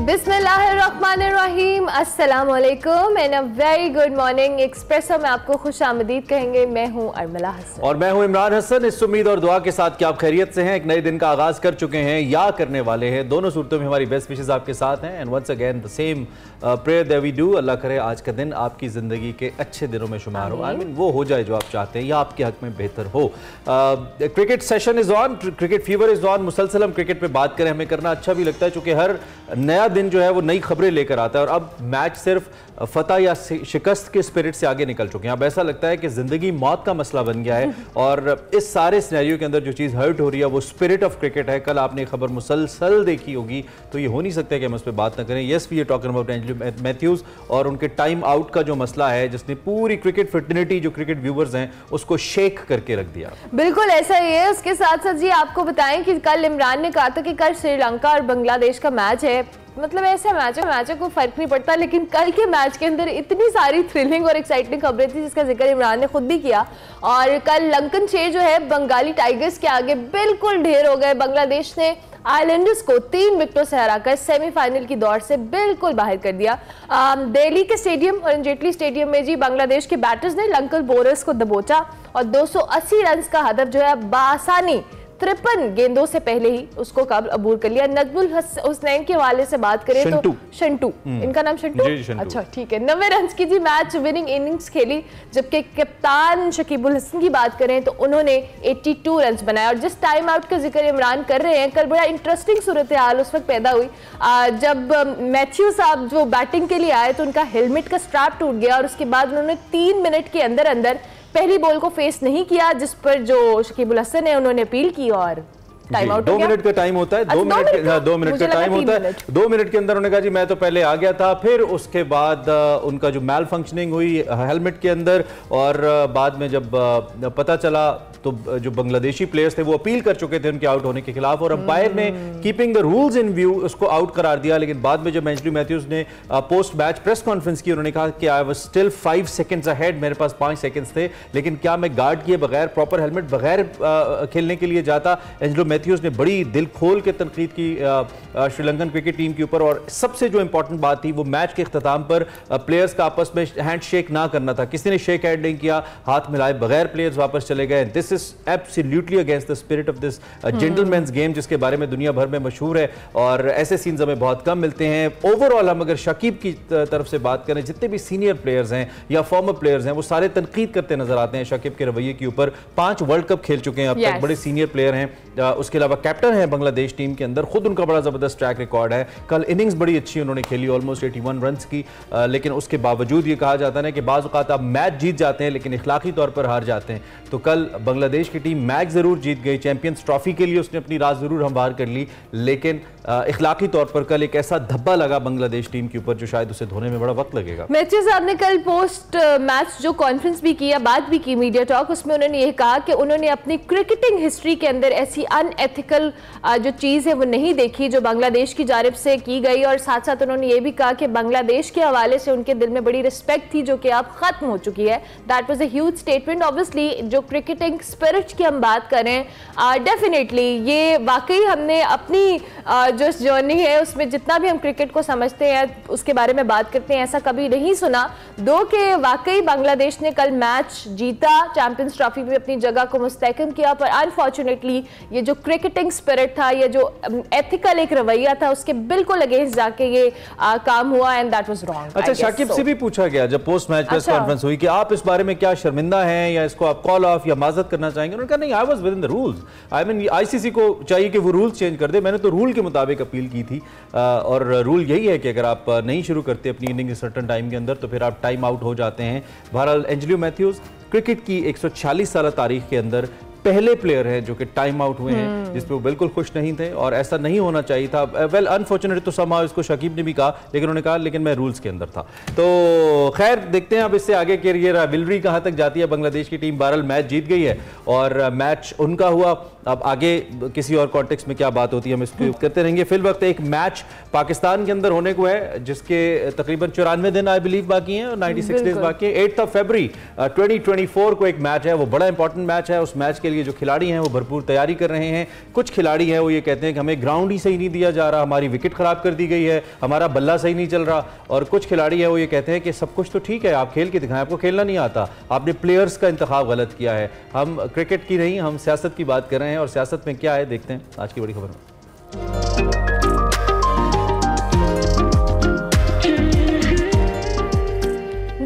बिस्मिल्लाहिर्रहमानिर्रहीम, अस्सलाम वालेकुम and a very good morning. Espresso में आपको खुश आमदीद कहेंगे। मैं हूं अरमला हसन और मैं हूं इमरान हसन। इस उम्मीद और दुआ के साथ कि आप खैरियत से हैं, एक नए दिन का आगाज कर चुके हैं या करने वाले हैं। दोनों सूरतों में हमारी बेस्ट विशेस आपके साथ हैं and once again the same prayer that we do. Allah करे आज का दिन आपकी ज़िंदगी के अच्छे दिनों में शुमार हो। आई मीन वो हो जाए जो आप चाहते हैं या आपके हक में बेहतर हो। Cricket session is on, cricket fever is on. मुसलसल हम क्रिकेट पे बात करें, हमें करना अच्छा भी लगता है चूँकि हर नया दिन जो है वो नई खबरें लेकर आता है और अब मैच सिर्फ फतह या शिकस्त के स्पिरिट से आगे निकल चुके हैं। अब ऐसा लगता है कि ज़िंदगी मौत का मसला बन गया है और इस सारे सिनेरियो के अंदर जो चीज़ हर्ट हो रही है वो स्पिरिट ऑफ क्रिकेट है। कल आपने खबर मुसलसल देखी होगी तो ये हो नहीं सकता कि हम उस पर बात ना करें। Yes, we are talking about Angelo Mathews और उनके टाइम आउट का जो मसला है जिसने पूरी क्रिकेट फिटर्निटी जो क्रिकेट व्यूवर्स हैं उसको शेक करके रख दिया। बिल्कुल ऐसा ही है। उसके साथ साथ जी आपको बताएं कि कल इमरान ने कहा था कि कल श्रीलंका और बांग्लादेश का मैच है। मतलब ऐसा मैच है कोई फर्क नहीं पड़ता, लेकिन कल के मैच के अंदर इतनी सारी थ्रिलिंग और एक्साइटिंग खबरें थी जिसका जिक्र इमरान ने खुद भी किया। और कल लंकन 6 जो है बंगाली टाइगर्स के आगे बिल्कुल ढेर हो गए। बांग्लादेश ने आइलैंडर्स को 3 विकेटों से हराकर सेमीफाइनल की दौड़ से बिल्कुल बाहर कर दिया। दिल्ली के स्टेडियम और जेटली स्टेडियम में जी बांग्लादेश के बैटर्स ने लंकन बोलर्स को दबोचा और 280 रन का हदफ जो है बासानी 53 गेंदों से पहले ही उसको काबिल अबूर कर लिया। नजमुल हुसैन के हवाले से बात करें तो शंटू, इनका नाम शंटू, अच्छा ठीक है, 90 रन की जी मैच विनिंग इनिंग्स खेली। जबकि कप्तान शकीबुल हसन की बात करें तो उन्होंने 82 रन बनाए। और जिस टाइम आउट का जिक्र इमरान कर रहे हैं, कल बड़ा इंटरेस्टिंग सूरत हाल उस वक्त पैदा हुई जब मैथ्यू साहब जो बैटिंग के लिए आए तो उनका हेलमेट का स्ट्रैप टूट गया और उसके बाद उन्होंने 3 मिनट के अंदर अंदर पहली बॉल को फेस नहीं किया, जिस पर जो शकीबुल हसन है उन्होंने अपील की और टाइम आउट हो गया। 2 मिनट का टाइम होता है, 2 मिनट का टाइम होता है। 2 मिनट के अंदर उन्होंने कहा जी मैं तो पहले आ गया था। फिर उसके बाद उनका जो मैल फंक्शनिंग हुई हेलमेट के अंदर और बाद में जब पता चला तो जो बांग्लादेशी प्लेयर्स थे वो अपील कर चुके थे उनके आउट होने के खिलाफ और अंपायर ने keeping the rules in view उसको आउट करार दिया। लेकिन बाद में जब एंजेलो मैथ्यूज ने पोस्ट मैच प्रेस कॉन्फ्रेंस की, उन्होंने कहा कि I was still 5 seconds ahead, मेरे पास 5 सेकंड्स थे, लेकिन क्या मैं गार्ड किए बगैर, प्रॉपर हेलमेट बगैर खेलने के लिए जाता। एंजेलो मैथ्यूज ने बड़ी दिल खोल के तनकीद की श्रीलंकन क्रिकेट टीम के ऊपर और सबसे जो इंपॉर्टेंट बात थी वो मैच के इख्तिताम पर प्लेयर्स का आपस में हैंड शेक ना करना था। किसी ने शेक हैंड नहीं किया, हाथ मिलाए बगैर प्लेयर्स वापस चले गए। This is absolutely against the spirit of this gentleman's game जिसके बारे में दुनिया भर में मशहूर है और ऐसे सीन्स हमें बहुत कम मिलते हैं। ओवरऑल हम अगर शकीब की तरफ से बात करें, जितने भी सीनियर प्लेयर्स हैं या फॉर्मर प्लेयर्स हैं वो सारे तनकीद करते नजर आते हैं शकीब के रवैये के ऊपर। 5 वर्ल्ड कप खेल चुके हैं अब तक, बड़े सीनियर प्लेयर हैं। उसके अलावा कैप्टन है बांग्लादेश टीम के अंदर, खुद उनका बड़ा जबरदस्त ट्रैक रिकॉर्ड है। कल इनिंग्स बड़ी अच्छी उन्होंने खेली, ऑलमोस्ट 81 रन की, लेकिन उसके बावजूद ये कहा जाता है कि बाज़ औक़ात आप मैच जीत जाते हैं लेकिन इखलाकी तौर पर हार जाते हैं। तो कल बांग्लादेश की टीम मैच जरूर जीत गई, चैंपियंस ट्रॉफी के लिए उसने अपनी राह जरूर हमवार कर ली, लेकिन इखलाकी तौर पर कल एक ऐसा धब्बा लगा बांग्लादेश टीम के ऊपर जो शायद उसे धोने में बड़ा वक्त लगेगा। मैथ्यू साहब ने कल पोस्ट मैच जो कॉन्फ्रेंस भी किया, बात भी की मीडिया टॉक, उसमें उन्होंने ये कहा कि उन्होंने अपनी क्रिकेटिंग हिस्ट्री के अंदर ऐसी अनएथिकल जो चीज़ है वो नहीं देखी जो बांग्लादेश की जानिब से की गई। और साथ साथ उन्होंने ये भी कहा कि बांग्लादेश के हवाले से उनके दिल में बड़ी रिस्पेक्ट थी जो कि अब खत्म हो चुकी है। That was a huge statement. Obviously जो क्रिकेटिंग स्पिरिट की हम बात करें, डेफिनेटली ये वाकई हमने अपनी जो जर्नी है उसमें जितना भी हम क्रिकेट को समझते हैं उसके बारे में बात करते हैं, ऐसा कभी नहीं सुना दो कि वाकई बांग्लादेश ने कल मैच जीता, चैंपियंस ट्रॉफी में अपनी जगह को मुस्तहकम किया। पर अनफॉर्चुनेटली ये जो क्रिकेटिंग स्पिरिट था, ये जो एथिकल एक रवैया था, उसके बिल्कुल अगेंस्ट जाके ये काम हुआ एंड दैट वाज रॉन्ग। अच्छा, शाकिब से भी पूछा गया जब पोस्ट मैच प्रेस कॉन्फ्रेंस हुई कि आप इस बारे में क्या शर्मिंदा हैं या इसको आप कॉल ऑफ या माजरत करना चाहेंगे? उन्होंने कहा नहीं, I was with in the rules. I mean ICC को चाहिए कि वो रूल्स चेंज कर दे, मैंने तो रूल के मुताबिक अपील की थी और रूल यही है कि अगर आप नहीं शुरू करते अपनी इनिंग सर्टन टाइम के अंदर तो फिर आप टाइम आउट हो जाते हैं। बहरहाल एंजेलो मैथ्यूज क्रिकेट की 146 साल तारीख के अंदर पहले प्लेयर हैं जो कि टाइम आउट हुए हैं, जिसपे वो बिल्कुल खुश नहीं थे और ऐसा नहीं होना चाहिए था। वेल अनफॉर्चुनेट तो समाव इसको शकीब ने भी कहा, लेकिन उन्होंने कहा लेकिन मैं रूल्स के अंदर था। तो खैर देखते हैं अब इससे आगे के ये राइवलरी कहाँ तक जाती है। बांग्लादेश की टीम बहरहाल मैच जीत गई है और मैच उनका हुआ अब आगे किसी और कॉन्टेक्स्ट में क्या बात होती है हम इसको करते रहेंगे। फिल वक्त एक मैच पाकिस्तान के अंदर होने को है जिसके तकरीबन 94 दिन आई बिलीव बाकी हैं और 96 डेज बाकी है। 8 फरवरी 2024 को एक मैच है, वो बड़ा इंपॉर्टेंट मैच है। उस मैच के लिए जो खिलाड़ी हैं वो भरपूर तैयारी कर रहे हैं। कुछ खिलाड़ी हैं वो ये कहते हैं कि हमें ग्राउंड ही सही नहीं दिया जा रहा, हमारी विकेट खराब कर दी गई है, हमारा बल्ला सही नहीं चल रहा। और कुछ खिलाड़ी हैं वो ये कहते हैं कि सब कुछ तो ठीक है, आप खेल के दिखाएं, आपको खेलना नहीं आता, आपने प्लेयर्स का इंतखाब गलत किया है। हम क्रिकेट की नहीं, हम सियासत की बात कर रहे हैं और सियासत में क्या है देखते हैं आज की बड़ी खबर में।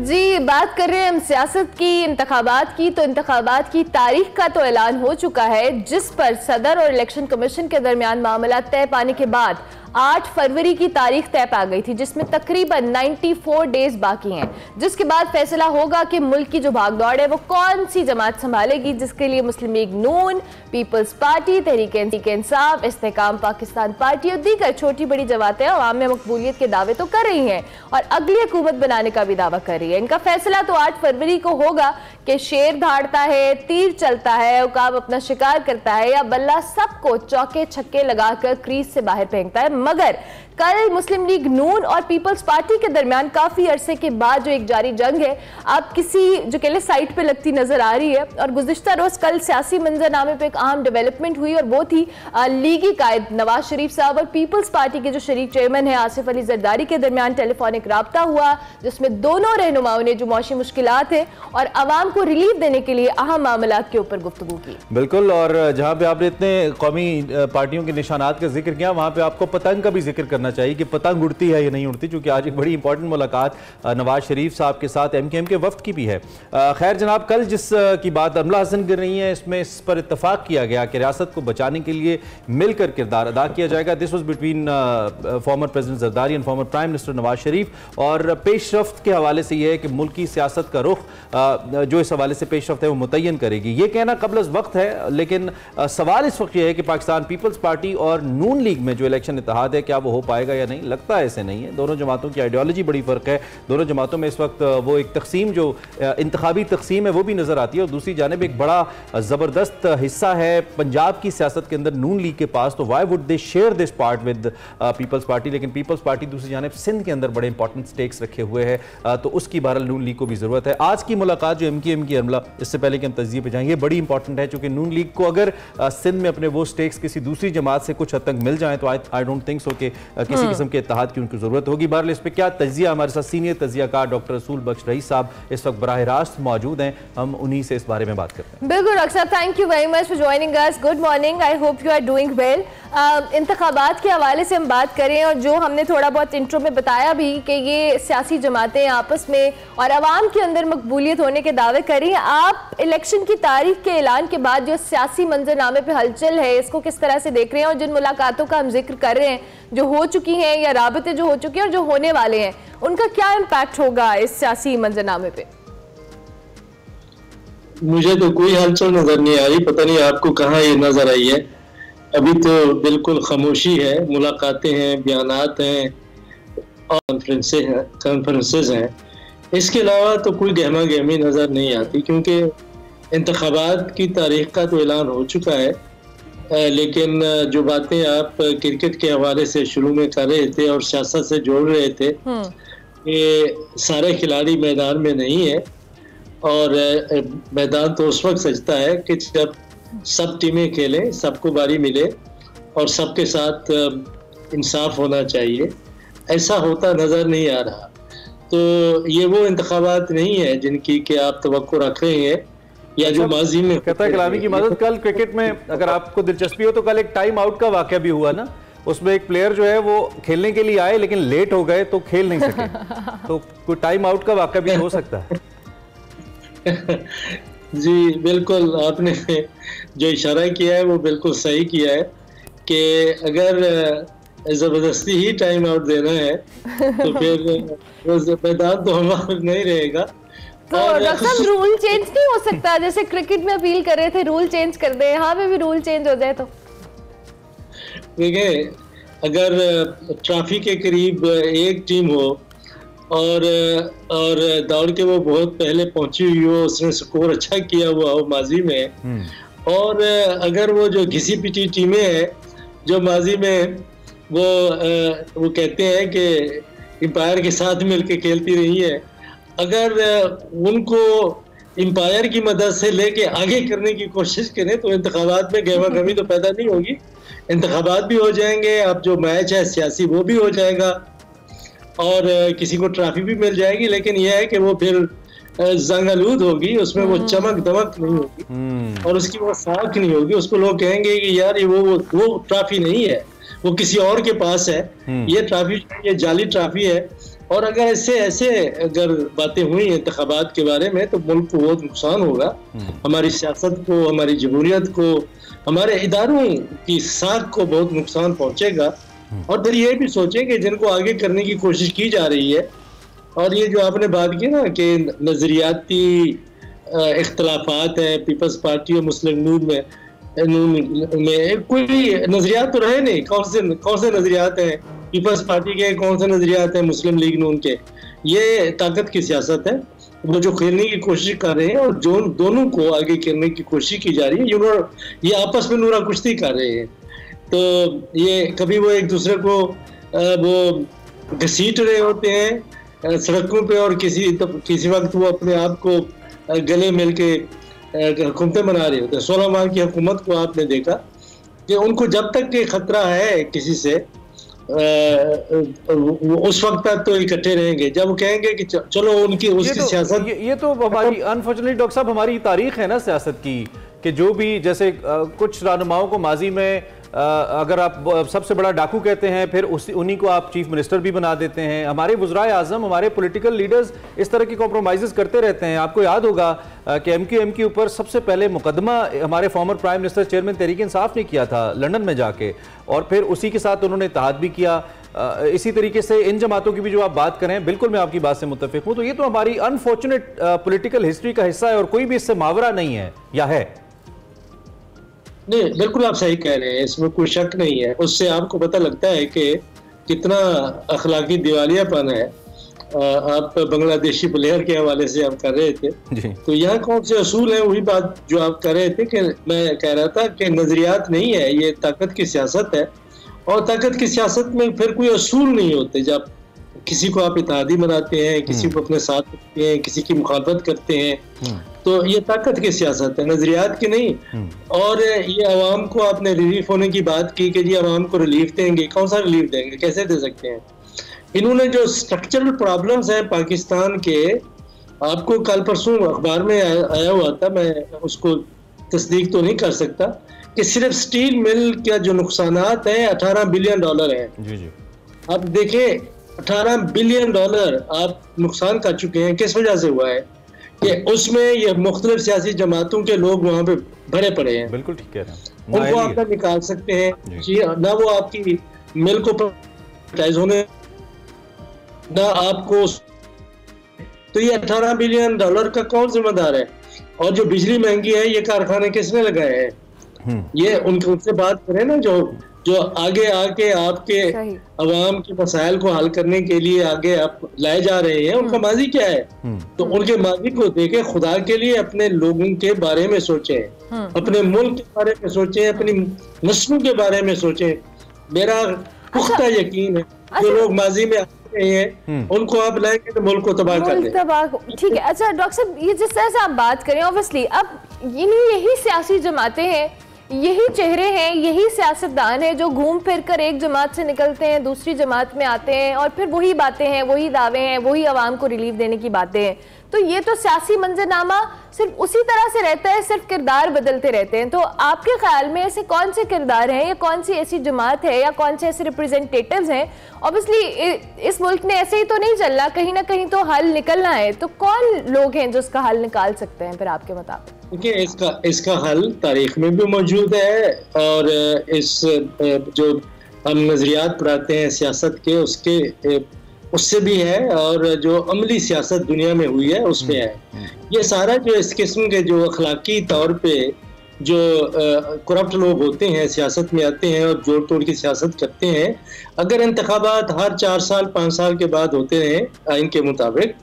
जी, बात कर रहे हैं हम सियासत की, इंतखाबात की। तो इंतखाबात की तारीख का तो ऐलान हो चुका है, जिस पर सदर और इलेक्शन कमीशन के दरमियान मामला तय पाने के बाद 8 फरवरी की तारीख तय पा गई थी, जिसमें तकरीबन 94 डेज बाकी हैं, जिसके बाद फैसला होगा कि मुल्क की जो भागदौड़ है वो कौन सी जमात संभालेगी, जिसके लिए मुस्लिम लीग नून, peoples party, Tehreek Insaf, इस्तेकाम Pakistan party और दीगर छोटी बड़ी जमातें अवाम में मकबूलियत के दावे तो कर रही हैं और अगली हुकूमत बनाने का भी दावा कर रही है। इनका फैसला तो 8 फरवरी को होगा कि शेर धाड़ता है, तीर चलता है, उकाब अपना शिकार करता है या बल्ला सबको चौके छक्के लगाकर क्रीज से बाहर फेंकता है। मगर कल मुस्लिम लीग नून और पीपल्स पार्टी के दरमियान काफी अरसे के बाद जो एक जारी जंग है अब किसी जो कहले साइड पे लगती नजर आ रही है। और गुज़िश्ता रोज कल सियासी मंजरनामे पे एक अहम डेवलपमेंट हुई और वो थी लीगी कायद नवाज शरीफ साहब और पीपल्स पार्टी के जो शरीक चेयरमैन है आसिफ अली जरदारी के दरमियान टेलीफोनिक राब्ता हुआ, जिसमें दोनों रहनुमाओं ने जो मौशी मुश्किलात है और आवाम को रिलीफ देने के लिए अहम मामलात के ऊपर गुफ्तगू की। बिल्कुल, और जहां पे आपने इतने कौमी पार्टियों के निशानात का जिक्र किया, वहां पे आपको पतंग का भी जिक्र करना चाहिए कि पतंग उड़ती है या नहीं उड़ती, क्योंकि आज एक बड़ी इंपॉर्टेंट मुलाकात नवाज शरीफ साहब के साथ MKM के वफ्द की भी है। खैर जनाब, कल जिस की बात अमला हसन कर रही है, इसमें इस पर इत्तफाक किया गया कि रियासत को बचाने के लिए मिलकर किरदार अदा किया जाएगा। This was between former president Zardari and former prime minister Nawaz Sharif. और पेशरफ्त के हवाले से यह है कि मुल्की सियासत का रुख जो इस हवाले से पेशरफ्त है वो मुतय्यन करेगी। ये कहना कबल अज़ वक्त है, लेकिन सवाल इस वक्त यह है कि पाकिस्तान पीपल्स पार्टी और नून लीग में जो इलेक्शन इत्तेहाद है क्या वो हो पाएगा या नहीं। लगता है ऐसे नहीं है। दोनों जमातों की आइडियोलॉजी बड़ी फ़र्क है। दोनों जमातों में इस वक्त वो एक तकसीम जो इंतखाबी तकसीम है वो भी नज़र आती है। और दूसरी जानिब एक बड़ा ज़बरदस्त हिस्सा है पंजाब की सियासत के अंदर नून लीग के पास, तो why would they share this part with People's Party. लेकिन पीपल्स पार्टी दूसरी जानिब सिंध के अंदर बड़े इंपॉर्टेंट स्टेक्स रखे हुए है, तो उसकी बहरहाल नून लीग को भी ज़रूरत है। आज की मुलाकात जो MKM की अमला, इससे पहले कि हम तज्जिए पे जाएंगे, बड़ी इंपॉर्टेंट है, चूंकि नून लीग को अगर सिंध में अपने वो स्टेक्स किसी दूसरी जमात से कुछ हद तक मिल जाए तो आई डोंट थिंक सो कि किसी किस्म के इत्तेहाद की उनको जरूरत होगी। बहरहाल इस पे क्या तज्जिया, हमारे साथ सीनियर तज्जियाकार डॉक्टर रसूल बख्श रईस साहब इस वक्त बराह रास्त मौजूद हैं, हम उन्हीं से इस बारे में बात करते हैं। बिल्कुल डॉक्टर साहब, thank you very much for joining us. Good morning, I hope you are doing well. इंतखाबात के हवाले से हम बात करें और जो हमने थोड़ा बहुत इंट्रो में बताया भी कि ये सियासी जमातें आपस में और आवाम के अंदर मकबूलियत होने के दावे कर रही हैं। आप इलेक्शन की तारीख के ऐलान के बाद जो सियासी मंजरनामे पे हलचल है इसको किस तरह से देख रहे हैं, और जिन मुलाकातों का हम जिक्र कर रहे हैं जो हो चुकी हैं या राबते जो हो चुके हैं और जो होने वाले हैं, उनका क्या इम्पैक्ट होगा इस सियासी मंजरनामे पे? मुझे तो कोई हलचल नजर नहीं आ रही, पता नहीं आपको कहाँ ये नजर आई है। अभी तो बिल्कुल खामोशी है, मुलाकातें हैं, बयानात हैं और कॉन्फ्रेंसेस हैं। इसके अलावा तो कोई गहमा गहमी नजर नहीं आती, क्योंकि इंतखाबात की तारीख का तो ऐलान हो चुका है। लेकिन जो बातें आप क्रिकेट के हवाले से शुरू में कर रहे थे और सियासत से जोड़ रहे थे, ये सारे खिलाड़ी मैदान में नहीं है। और मैदान तो उस वक्त सजता है कि जब सब टीमें खेलें, सबको बारी मिले और सबके साथ इंसाफ होना चाहिए। ऐसा होता नज़र नहीं आ रहा। तो ये वो इंतखाबात नहीं है जिनकी कि आप तवक्को रख रहे हैं या जो माजी में। कहता है कलामी की मदद, कल क्रिकेट में अगर आपको दिलचस्पी हो तो कल एक टाइम आउट का वाकया भी हुआ ना, उसमें एक प्लेयर जो है वो खेलने के लिए आए लेकिन लेट हो गए तो खेल नहीं सके। तो कोई टाइम आउट का वाकया भी हो सकता है। जी बिल्कुल, आपने जो इशारा किया है वो बिल्कुल सही किया है कि अगर जबरदस्ती ही टाइम आउट देना है तो फिर मैदान तो हमारा नहीं रहेगा। तो डॉक्टर साहब, रूल चेंज नहीं हो सकता? जैसे क्रिकेट में अपील कर रहे थे रूल चेंज कर दे, यहाँ पे भी रूल चेंज हो जाए तो? देखिए, अगर ट्रॉफी के करीब एक टीम हो और दौड़ के वो बहुत पहले पहुंची हुई हो, उसने स्कोर अच्छा किया हुआ हो माजी में, और अगर वो जो घिसी पिटी टीमें हैं जो माजी में वो कहते हैं कि एम्पायर के साथ मिलकर खेलती रही है, अगर उनको एम्पायर की मदद से लेके आगे करने की कोशिश करें तो इंतखाबात में गहमा गहमी तो पैदा नहीं होगी। इंतखाबात भी हो जाएंगे, अब जो मैच है सियासी वो भी हो जाएगा और किसी को ट्रॉफी भी मिल जाएगी, लेकिन यह है कि वो फिर जंगलूद होगी, उसमें वो चमक दमक नहीं होगी और उसकी वो साख नहीं होगी। उसको लोग कहेंगे कि यार ये वो ट्रॉफी नहीं है, वो किसी और के पास है, ये ट्रॉफी ये जाली ट्रॉफी है। और अगर ऐसे अगर बातें हुई इंतखाबात के बारे में तो मुल्क को बहुत नुकसान होगा, हमारी सियासत को, हमारी जमहूरियत को, हमारे इदारों की साख को बहुत नुकसान पहुंचेगा। और फिर ये भी सोचें कि जिनको आगे करने की कोशिश की जा रही है, और ये जो आपने बात की ना कि नजरियाती इख्तलाफात है पीपल्स पार्टी और मुस्लिम नून में कोई नजरियात तो रहे नहीं। कौन से नजरियात हैं पीपल्स पार्टी के, कौन से नजरियात हैं मुस्लिम लीग नून के? ये ताकत की सियासत है, वो जो खेलने की कोशिश कर रहे हैं और जो दोनों को आगे करने की कोशिश की जा रही है, ये आपस में नूरा कुश्ती कर रहे हैं। तो ये कभी वो एक दूसरे को वो घसीट रहे होते हैं सड़कों पे और किसी वक्त वो अपने आप को गले मिल के हुकूमतें बना रहे होते हैं। 16 माह की हुकूमत को आपने देखा कि उनको जब तक के खतरा है किसी से उस वक्त तक तो इकट्ठे रहेंगे, जब वो कहेंगे कि चलो उसकी सियासत। ये तो हमारी अनफॉर्चुनेटली डॉक्टर साहब हमारी तारीख है ना सियासत की, कि जो भी जैसे कुछ रहनुमाओं को माजी में अगर आप सबसे बड़ा डाकू कहते हैं, फिर उन्हीं को आप चीफ मिनिस्टर भी बना देते हैं। हमारे वज़राए आज़म, हमारे पॉलिटिकल लीडर्स इस तरह की कॉम्प्रोमाइज़ करते रहते हैं। आपको याद होगा कि MQM के ऊपर सबसे पहले मुकदमा हमारे farmer prime minister chairman Tehreek Insaf ने किया था लंदन में जाके, और फिर उसी के साथ उन्होंने इत्तेहाद भी किया। इसी तरीके से इन जमातों की भी जो आप बात करें, बिल्कुल मैं आपकी बात से मुत्तफिक हूँ। तो ये तो हमारी अनफॉर्चुनेट पॉलिटिकल हिस्ट्री का हिस्सा है और कोई भी इससे मावरा नहीं है, या है? नहीं, बिल्कुल आप सही कह रहे हैं, इसमें कोई शक नहीं है। उससे आपको पता लगता है कि कितना अखलाकी दिवालियापन है। आप बांग्लादेशी प्लेयर के हवाले से आप कर रहे थे, तो यहाँ कौन से असूल हैं? वही बात जो आप कर रहे थे कि मैं कह रहा था कि नजरियात नहीं है, ये ताकत की सियासत है। और ताकत की सियासत में फिर कोई असूल नहीं होते। जब किसी को आप इत्तेहादी बनाते हैं, किसी को अपने साथ रखते हैं, किसी की मुखालफत करते हैं, तो ये ताकत की सियासत है, नजरियात की नहीं। और ये अवाम को आपने रिलीफ होने की बात की कि जी अवाम को रिलीफ देंगे, कौन सा रिलीफ देंगे, कैसे दे सकते हैं? इन्होंने जो स्ट्रक्चरल प्रॉब्लम्स हैं पाकिस्तान के, आपको कल परसों अखबार में आया हुआ था, मैं उसको तस्दीक तो नहीं कर सकता, कि सिर्फ स्टील मिल का जो नुकसानात हैं $18 बिलियन हैं। जी जी। आप देखें, $18 बिलियन आप नुकसान कर चुके हैं। किस वजह से हुआ है? कि उसमें ये मुख्तलिफ सियासी जमातों के लोग वहाँ पे भरे पड़े हैं। बिल्कुल ठीक कह रहे हैं। उनको आप ना निकाल सकते हैं, ना वो आपकी मिल को प्राइवेटाइज होने, ना आपको। तो ये $18 बिलियन का कौन जिम्मेदार है? और जो बिजली महंगी है, ये कारखाने किसने लगाए हैं? ये उनसे बात करें ना, जो आगे आके आपके अवाम के मसाइल को हल करने के लिए आगे आप लाए जा रहे हैं, उनका माजी क्या है? तो उनके माजी को देखें, खुदा के लिए अपने लोगों के बारे में सोचें, अपने मुल्क के बारे में सोचें, अपनी नस्लों के बारे में सोचें। मेरा पुख्ता यकीन है जो लोग माजी में रहे हैं उनको आप लाएंगे तो मुल्क को तबाह कर दें। ठीक है। अच्छा डॉक्टर साहब, ये जिस तरह से आप बात करें, ऑब्वियसली अब यही सियासी जमातें हैं, यही चेहरे हैं, यही सियासतदान हैं जो घूम फिर कर एक जमात से निकलते हैं, दूसरी जमात में आते हैं और फिर वही बातें हैं, वही दावे हैं, वही आवाम को रिलीफ देने की बातें हैं। तो ये तो सियासी मंजरनामा सिर्फ उसी तरह से रहता है, सिर्फ किरदार बदलते रहते हैं। तो आपके ख्याल में ऐसे कौन से किरदार हैं, या कौन सी ऐसी जमात है, या कौन से ऐसे रिप्रेजेंटेटिव्स हैं? ऑब्वियसली इस मुल्क ने ऐसे ही तो नहीं चलना, कहीं ना कहीं तो हल निकलना है। तो कौन लोग हैं जो इसका हल निकाल सकते हैं फिर आपके मुताबिक? देखिए, इसका हल तारीख में भी मौजूद है, और इस जो हम नजरियात पढ़ाते हैं सियासत के, उससे भी है, और जो अमली सियासत दुनिया में हुई है उसमें है। ये सारा जो इस किस्म के जो अखलाकी तौर पे जो करप्ट लोग होते हैं सियासत में आते हैं और जोड़ तोड़ की सियासत करते हैं, अगर इंतखाबात हर 4 साल 5 साल के बाद होते हैं आइन के मुताबिक,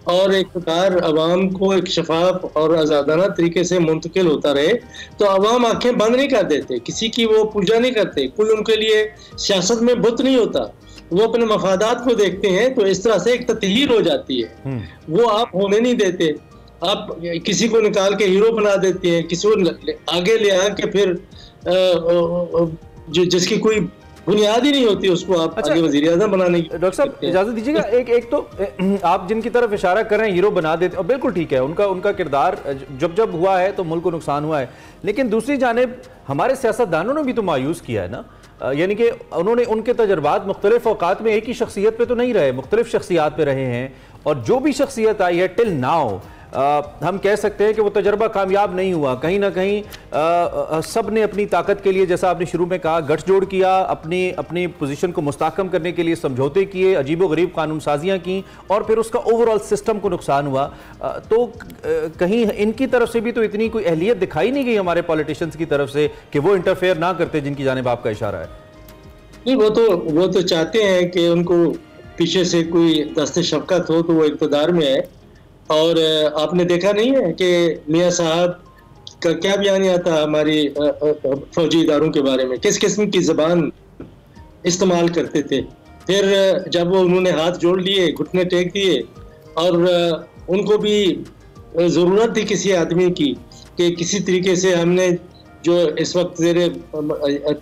और इक़्तिदार अवाम को एक शफाफ और आज़ादाना तरीके से मुंतकिल होता रहे, तो अवाम आंखें बंद नहीं कर देते, किसी की वो पूजा नहीं करते, कोई उनके लिए सियासत में बुत नहीं होता, वो अपने मफादात को देखते हैं। तो इस तरह से एक तत्हीर हो जाती है, वो आप होने नहीं देते। आप किसी को निकाल के हीरो बना देते हैं, किसी को आगे ले आके फिर जिसकी कोई बुनियाद ही नहीं होती उसको आप आगे वज़ीर-ए-आज़म बनाने की। डॉक्टर साहब इजाजत दीजिएगा, एक तो आप जिनकी तरफ इशारा कर रहे हैं हीरो बना देते, और बिल्कुल ठीक है, उनका किरदार जब हुआ है तो मुल्क को नुकसान हुआ है, लेकिन दूसरी जानिब हमारे सियासतदानों ने भी तो मायूस किया है ना, यानी कि उन्होंने उनके तजर्बात मुख्तलिफ औकात में एक ही शख्सियत पे तो नहीं रहे, मुख्तलिफ शख्सियात पे रहे हैं, और जो भी शख्सियत आई है टिल नाउ हम कह सकते हैं कि वो तजर्बा कामयाब नहीं हुआ। कहीं ना कहीं सब ने अपनी ताकत के लिए, जैसा आपने शुरू में कहा, गठजोड़ किया, अपनी पोजीशन को मुस्तहकम करने के लिए समझौते किए, अजीबो गरीब कानून साजियाँ की, और फिर उसका ओवरऑल सिस्टम को नुकसान हुआ। तो कहीं इनकी तरफ से भी तो इतनी कोई अहलियत दिखाई नहीं गई हमारे पॉलिटिशियंस की तरफ से कि वो इंटरफेयर ना करते जिनकी जानिब आपका इशारा है। नहीं, वो तो चाहते हैं कि उनको पीछे से कोई दस्ते शफकत हो तो वो इक़्तिदार में है। और आपने देखा नहीं है कि मियाँ साहब का क्या बयानिया था हमारी फौजी इदारों के बारे में, किस किस्म की ज़बान इस्तेमाल करते थे। फिर जब वो उन्होंने हाथ जोड़ लिए, घुटने टेक दिए, और उनको भी ज़रूरत थी किसी आदमी की कि किसी तरीके से हमने जो इस वक्त ज़ेरे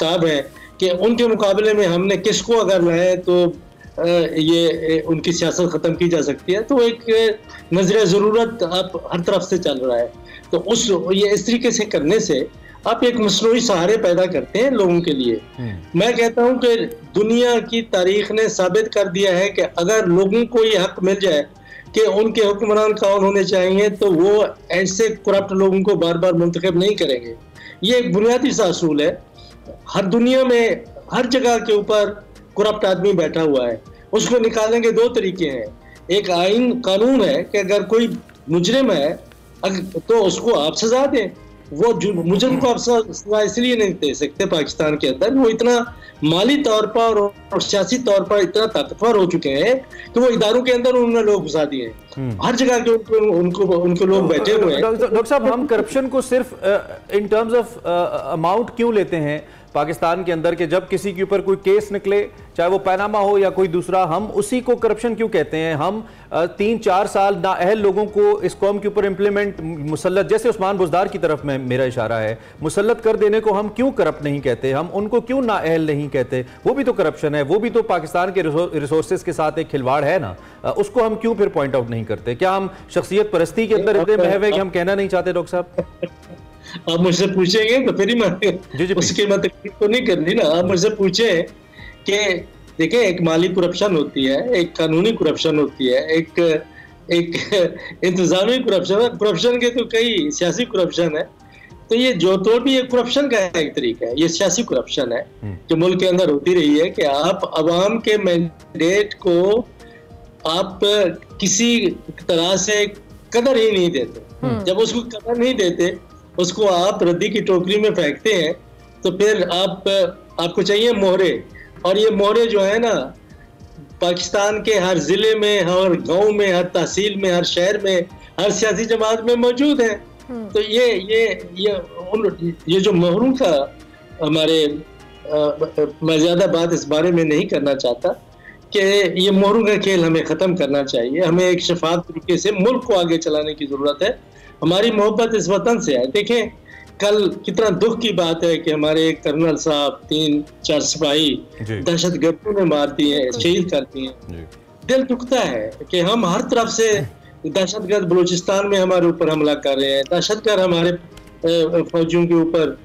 ताब है कि उनके मुकाबले में हमने किसको अगर लाए तो ये उनकी सियासत ख़त्म की जा सकती है। तो एक नजर ज़रूरत आप हर तरफ से चल रहा है, तो ये इस तरीके से करने से आप एक मसनूई सहारे पैदा करते हैं लोगों के लिए। मैं कहता हूं कि दुनिया की तारीख ने साबित कर दिया है कि अगर लोगों को ये हक मिल जाए कि उनके हुक्मरान कौन होने चाहिए, तो वो ऐसे करप्ट लोगों को बार बार मुंतखब नहीं करेंगे। ये एक बुनियादी सा असूल है। हर दुनिया में हर जगह के ऊपर करप्ट आदमी बैठा हुआ है, उसको निकालने के 2 तरीके हैं। एक आइन कानून है कि अगर कोई मुजरिम है तो उसको आप सजा दें। वो मुजरिम को आप सजा इसलिए नहीं दे सकते पाकिस्तान के अंदर, वो इतना माली तौर पर और सियासी तौर पर इतना ताकतवर हो चुके हैं कि वो इदारों के अंदर उन्होंने लोग घुसा दिए, हर जगह के उनको लोग बैठे हुए हैं। डॉक्टर साहब, हम करप्शन को सिर्फ इन टर्म्स ऑफ अमाउंट क्यों लेते हैं पाकिस्तान के अंदर, के जब किसी के ऊपर कोई केस निकले, चाहे वो पैनामा हो या कोई दूसरा, हम उसी को करप्शन क्यों कहते हैं? हम 3-4 साल नाअहल लोगों को इस कौम के ऊपर इम्प्लीमेंट मुसल्लत, जैसे उस्मान बुज़दार की तरफ में मेरा इशारा है, मुसल्लत कर देने को हम क्यों करप्ट नहीं कहते? हम उनको क्यों नाअहल नहीं कहते? वो भी तो करप्शन है, वो भी तो पाकिस्तान के रिसोर्सेज के साथ एक खिलवाड़ है ना, उसको हम क्यों फिर पॉइंट आउट नहीं करते? क्या हम शख्सियत परस्ती के अंदर इतने महव है कि हम कहना नहीं चाहते? डॉक्टर साहब, आप मुझसे पूछेंगे तो फिर ही मैं उसकी मैं तकलीफ तो नहीं करनी ना। आप मुझसे पूछे कि देखिए, एक माली करप्शन होती है, एक कानूनी करप्शन होती है, एक इंतजामी करप्शन है। करप्शन के तो कई सियासी करप्शन है, तो ये जो तो भी एक करप्शन का एक तरीका है। ये सियासी करप्शन है जो मुल्क के अंदर होती रही है कि आप अवाम के मैंडेट को आप किसी तरह से कदर ही नहीं देते। जब उसको कदर नहीं देते, उसको आप रद्दी की टोकरी में फेंकते हैं, तो फिर आपको चाहिए मोहरे। और ये मोहरे जो है ना, पाकिस्तान के हर जिले में, हर गांव में, हर तहसील में, हर शहर में, हर सियासी जमात में मौजूद है। तो ये जो मोहरों का हमारे मैं ज्यादा बात इस बारे में नहीं करना चाहता कि ये मोहरों का खेल हमें ख़त्म करना चाहिए। हमें एक शफाफ तरीके से मुल्क को आगे चलाने की ज़रूरत है। हमारी मोहब्बत इस वतन से है। देखें, कल कितना दुख की बात है कि हमारे एक कर्नल साहब 3-4 सिपाही दहशतगर्दों ने मार दिए, शहीद कर दिए। दिल दुखता है कि हम हर तरफ से दहशतगर्द बलूचिस्तान में हमारे ऊपर हमला कर रहे हैं, दहशतगर्द हमारे फौजियों के ऊपर,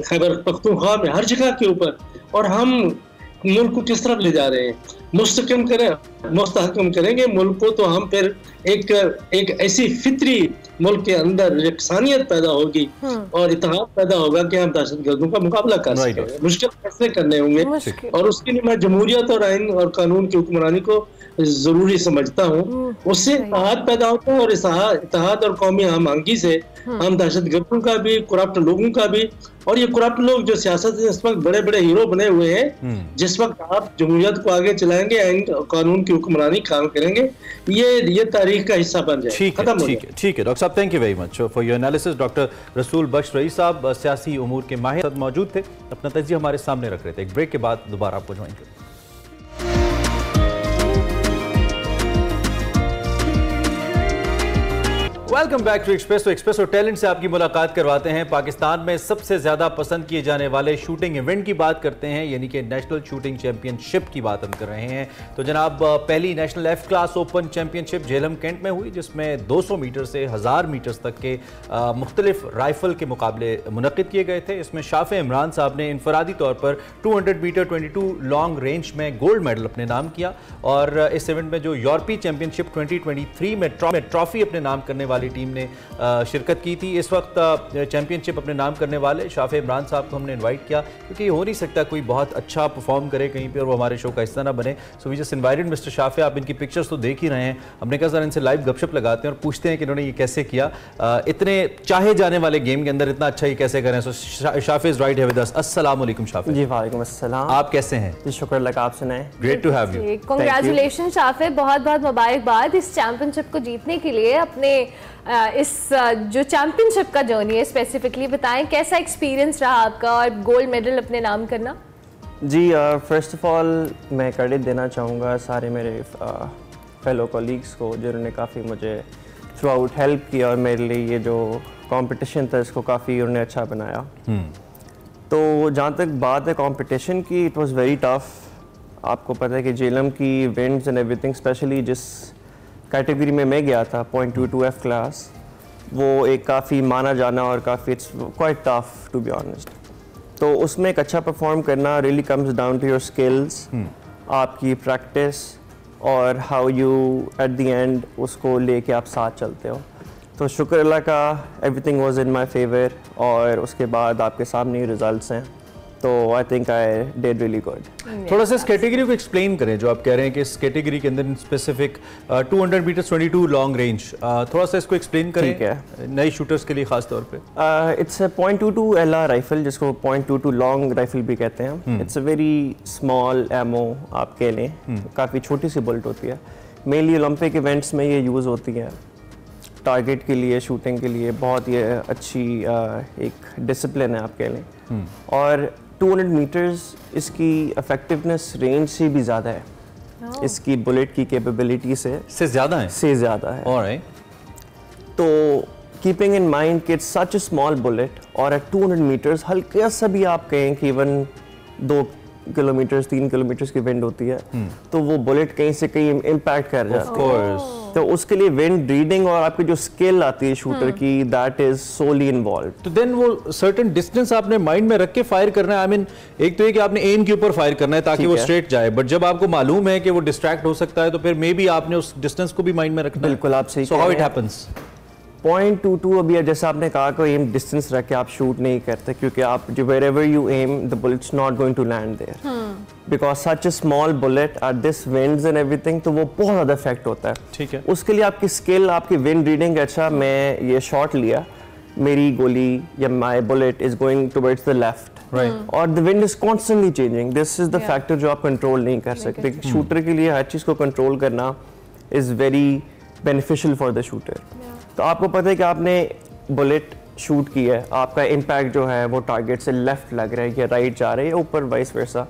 खैबर पख्तूनख्वा में, हर जगह के ऊपर, और हम मुल्क को किस तरफ ले जा रहे हैं? मुस्तकम करें, मुस्तहकम करेंगे मुल्क को, तो हम फिर एक ऐसी फितरी मुल्क के अंदर यकसानियत पैदा होगी और इत्तेहाद पैदा होगा कि हम दहशतगर्दों का मुकाबला कर सकेंगे। मुश्किल फैसले करने होंगे और उसके लिए मैं जमहूरियत और आइन और कानून की हुक्मरानी को जरूरी समझता हूँ। उससे इत्तेहाद पैदा होता है और इत्तेहाद और कौमी हम आंगी से हम दहशतगर्दों का भी, करप्ट लोगों का भी, और ये करप्ट लोग जो सियासत में इस वक्त बड़े बड़े हीरो बने हुए हैं, जिस वक्त आप जमहूरियत को आगे चलाएंगे, आइन कानून की हुक्मरानी काम करेंगे, ये तारीख का हिस्सा बन जाए। ठीक है डॉक्टर साहब, thank you very much for your analysis. Doctor रसूल बख्श रईस साहब सियासी उमूर के माहिर मौजूद थे, अपना तजिया हमारे सामने रख रहे थे। एक ब्रेक के बाद दोबारा आपको ज्वाइन करें। Welcome back to Express. Express talent से आपकी मुलाकात करवाते हैं। पाकिस्तान में सबसे ज्यादा पसंद किए जाने वाले शूटिंग इवेंट की बात करते हैं, यानी कि नेशनल शूटिंग चैंपियनशिप की बात हम कर रहे हैं। तो जनाब पहली national F class open championship Jhelum cantt में हुई, जिसमें 200 मीटर से 1000 मीटर्स तक के मुख्तलिफ राइफल के मुकाबले मुनक्किद किए गए थे। इसमें शाफे इमरान साहब ने इनफरादी तौर पर 200 मीटर 22 लॉन्ग रेंज में गोल्ड मेडल अपने नाम किया। और इस इवेंट में जो यूरोपीय चैंपियनशिप 2023 में ट्रॉफी अपने नाम करने वाली टीम ने शिरकत की थी। इस वक्त चैंपियनशिप अपने नाम करने वाले शाफे इमरान साहब को हमने इनवाइट किया, क्योंकि ये हो नहीं सकता कोई बहुत अच्छा परफॉर्म करे कहीं पे और वो हमारे शो का हिस्सा ना बने। So we just invited mister Shafe. आप इनकी पिक्चर्स तो देख ही रहे हैं, हमने कहा सर इनसे लाइव गपशप लगाते हैं और पूछते हैं कि इन्होंने ये कैसे किया, इतने चाहे जाने वाले गेम के अंदर इतना अच्छा ये कैसे करें। So Shafe is right here with us. अस्सलाम वालेकुम शाफे। जी वालेकुम अस्सलाम। आप कैसे हैं? जी शुक्र अल्लाह का, आप सुनाएं। Great to have you. Congratulation Shafe, बहुत बहुत मुबारकबाद इस चैंपियनशिप को जीतने के लिए। अपने इस जो चैंपियनशिप का जर्नी है स्पेसिफिकली बताएं, कैसा एक्सपीरियंस रहा आपका और गोल्ड मेडल अपने नाम करना? जी फर्स्ट ऑफ ऑल मैं क्रेडिट देना चाहूँगा सारे मेरे फेलो कॉलीग्स को, जिन्होंने काफ़ी मुझे थ्रू आउट हेल्प किया और मेरे लिए ये जो कंपटीशन था इसको काफ़ी उन्होंने अच्छा बनाया। तो जहाँ तक बात है कंपटीशन की, इट वाज वेरी टफ। आपको पता है कि झेलम की विंड्स एंड एवरीथिंग, स्पेशली जिस कैटेगरी में मैं गया था 0.22 एफ क्लास, वो एक काफ़ी माना जाना और काफ़ी it's quite tough to be honest. तो उसमें एक अच्छा परफॉर्म करना really comes down to your skills, आपकी प्रैक्टिस और how you at the end उसको लेके आप साथ चलते हो। तो शुक्र अल्लाह का, everything was in my favour और उसके बाद आपके सामने ही रिजल्ट्स हैं। तो I think I did really good. थोड़ा सा इस कैटेगरी को एक्सप्लेन करें, जो आप कह रहे हैं कि इस कैटेगरी के अंदर स्पेसिफिक 200 मीटर 22 लॉन्ग रेंज, थोड़ा सा इसको एक्सप्लेन करें। ठीक है, नए शूटर्स के लिए खास तौर पे। इट्स अ 0.22 LR राइफल, जिसको 0.22 लॉन्ग राइफल भी कहते हैं। It's a very small ammo आप कह लें, काफ़ी छोटी सी बुलेट होती है। मेनली ओलंपिक इवेंट्स में ये यूज़ होती है, टारगेट के लिए, शूटिंग के लिए बहुत ही अच्छी एक डिसिप्लिन है आप कह लें। और 200 मीटर्स इसकी इफेक्टिवनेस रेंज से भी ज़्यादा है, इसकी बुलेट की कैपेबिलिटी से ज़्यादा है, Alright. तो कीपिंग इन माइंड कि it's such a small bullet और एट 200 मीटर्स हल्का सा भी आप कहें कि इवन 2 किलोमीटर 3 किलोमीटर की विंड होती है, तो वो बुलेट कहीं से कहीं इम्पैक्ट कर जाती है। तो उसके लिए विंड रीडिंग और आपकी जो स्किल आती है शूटर की, दैट इज सोली इन्वॉल्व। तो देन वो सर्टेन डिस्टेंस आपने माइंड में रख के फायर करना है। आई मीन एक तो ये कि आपने एम के ऊपर फायर करना है ताकि वो स्ट्रेट जाए, बट जब आपको मालूम है कि वो डिस्ट्रैक्ट हो सकता है तो फिर मे बी आपने उस डिस्टेंस को भी माइंड में रखना है। बिल्कुल आप सही। So how it happens? 0.22 अभी जैसा आपने कहा कि एम डिस्टेंस रख के आप शूट नहीं करते, क्योंकि आप जो wherever you aim the bullet's not going to land there because such a small bullet at this winds and everything, तो वो बहुत ज़्यादा इफेक्ट होता है। ठीक है, उसके लिए आपकी स्किल, आपकी विंड रीडिंग। अच्छा, मैं ये शॉट लिया, मेरी गोली या my bullet is going towards the left और the wind is constantly changing. This is the factor जो आप कंट्रोल नहीं कर सकते। शूटर के लिए हर चीज़ को कंट्रोल करना is very beneficial for the shooter. तो आपको पता है कि आपने बुलेट शूट की है, आपका इम्पैक्ट जो है वो टारगेट से लेफ्ट लग रहा है या राइट जा रहा है, ऊपर वाइस वर्सा।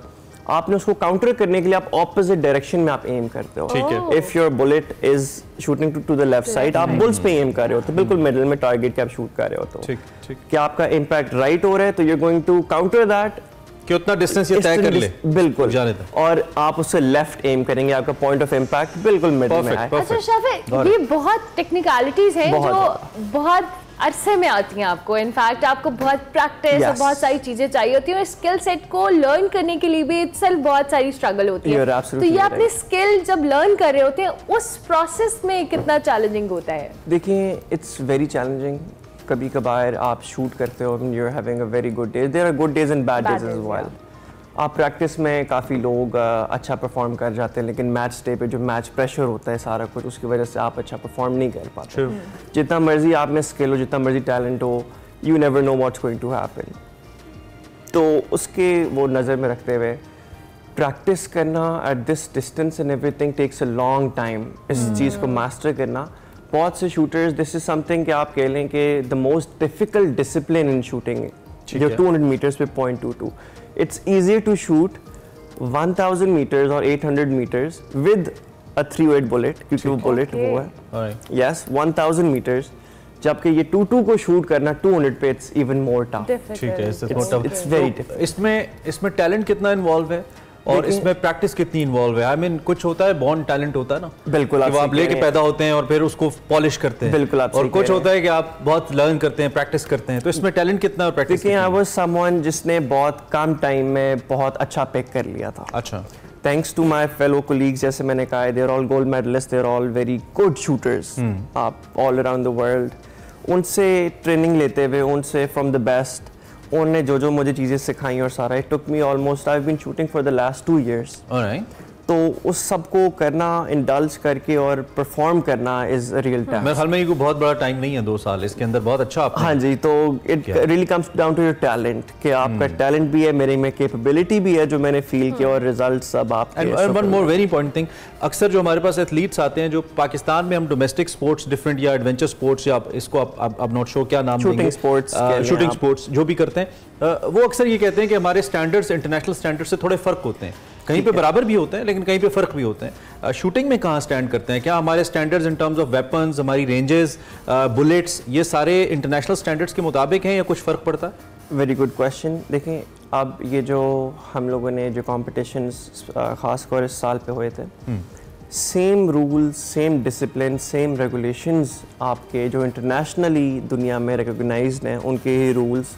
आपने उसको काउंटर करने के लिए आप ऑपोजिट डायरेक्शन में आप एम करते हो। ठीक है, if your bullet is shooting to the left side, आप बुल्स पे एम कर रहे हो तो बिल्कुल मिडल में टारगेट के आप शूट कर रहे हो। तो ठीक, क्या आपका इम्पैक्ट राइट हो रहा है तो you are going to counter that कि उतना डिस्टेंस ये तय कर ले। बिल्कुल, और आप उससे लेफ्ट एम करेंगे, आपका पॉइंट ऑफ इम्पैक्ट बिल्कुल मिडल में आए। अच्छा शाफे, ये बहुत टेक्निकलिटीज हैं जो बहुत अरसे में आती हैं आपको। इनफैक्ट आपको बहुत प्रैक्टिस और बहुत सारी चीजें चाहिए होती हैं और स्किल सेट को लर्न करने के लिए भी इटसेल्फ बहुत सारी स्ट्रगल होती है। तो ये अपनी स्किल जब लर्न कर रहे होते हैं उस प्रोसेस में कितना चैलेंजिंग होता है? देखिए, इट्स वेरी चैलेंजिंग। कभी कभार आप शूट करते हो, you are having a very good day, there are good days and bad days as well. आप प्रैक्टिस में काफ़ी लोग अच्छा परफॉर्म कर जाते हैं, लेकिन मैच डे पे जो मैच प्रेशर होता है सारा कुछ, उसकी वजह से आप अच्छा परफॉर्म नहीं कर पाते। जितना मर्जी आप में स्किल हो, जितना मर्जी टैलेंट हो, you never know what's going to happen. तो उसके वो नज़र में रखते हुए प्रैक्टिस करना at this distance and everything takes a long time. इस चीज़ को मास्टर करना, बहुत से शूटर्स, दिस इज समथिंग कि आप कह लें कि the most difficult discipline in shooting, जो 200 मीटर्स पे .22, it's easier to shoot 1000 meters or 800 meters with a 308 bullet, क्योंकि वो बुलेट वो है। Yes, 1000 meters, जबकि ये 22 को शूट करना 200 पे it's even more tough। ठीक है, it's very difficult। इसमें टैलेंट कितना इन्वॉल्व है और इसमें प्रैक्टिस कितनी इन्वॉल्व है? आई मीन कुछ होता है बॉर्न टैलेंट होता है ना, बिल्कुल आप लेके पैदा होते हैं और फिर उसको पॉलिश करते हैं, बिल्कुल। और कुछ होता है कि आप बहुत लर्न करते हैं, प्रैक्टिस करते हैं। तो इसमें टैलेंट कितना और प्रैक्टिस कितना? आई वाज समवन जिसने बहुत कम टाइम में बहुत अच्छा पिक कर लिया था। अच्छा, thanks to my fellow colleagues, जैसे मैंने कहा, they are all gold medalist, they are all very good shooters आप ऑल अराउंड द वर्ल्ड। उनसे ट्रेनिंग लेते हुए, उनसे फ्रॉम द बेस्ट, उन्होंने जो मुझे चीज़ें सिखाई और सारा, it took me almost, I have been shooting for the last 2 years। तो उस सब को करना, इंडल्ज करके और परफॉर्म करना इज रियल टाइम। मेरे ख्याल में ये कोई बहुत बड़ा टाइम नहीं है, 2 साल इसके अंदर बहुत अच्छा आपने। हाँ जी, तो it really comes down to your talent, कि आपका टैलेंट भी है, मेरे में कैपेबिलिटी भी है जो मैंने फील किया, और रिजल्ट सब आपके। And one more very important thing, अक्सर जो हमारे पास एथलीट्स आते हैं जो पाकिस्तान में हम डोमेस्टिक स्पोर्ट्स डिफरेंट या एडवेंचर स्पोर्ट्स या इसको आप नॉट शो क्या नाम देंगे, शूटिंग स्पोर्ट्स जो भी करते हैं, वो अक्सर ये कहते हैं कि हमारे स्टैंडर्ड्स इंटरनेशनल स्टैंडर्ड से थोड़े फर्क होते हैं। कहीं पे बराबर भी होते हैं लेकिन कहीं पे फ़र्क भी होते हैं। शूटिंग में कहाँ स्टैंड करते हैं? क्या हमारे standards in terms of weapons, हमारी रेंजेस, बुलेट्स, ये सारे इंटरनेशनल स्टैंडर्ड्स के मुताबिक हैं या कुछ फ़र्क पड़ता है? Very good question. देखें, अब ये जो हम लोगों ने जो कॉम्पिटिशन्स ख़ासकर इस साल पे हुए थे, same rules, same discipline, same regulations आपके जो इंटरनेशनली दुनिया में रिकॉग्नाइज्ड हैं, उनके ही रूल्स,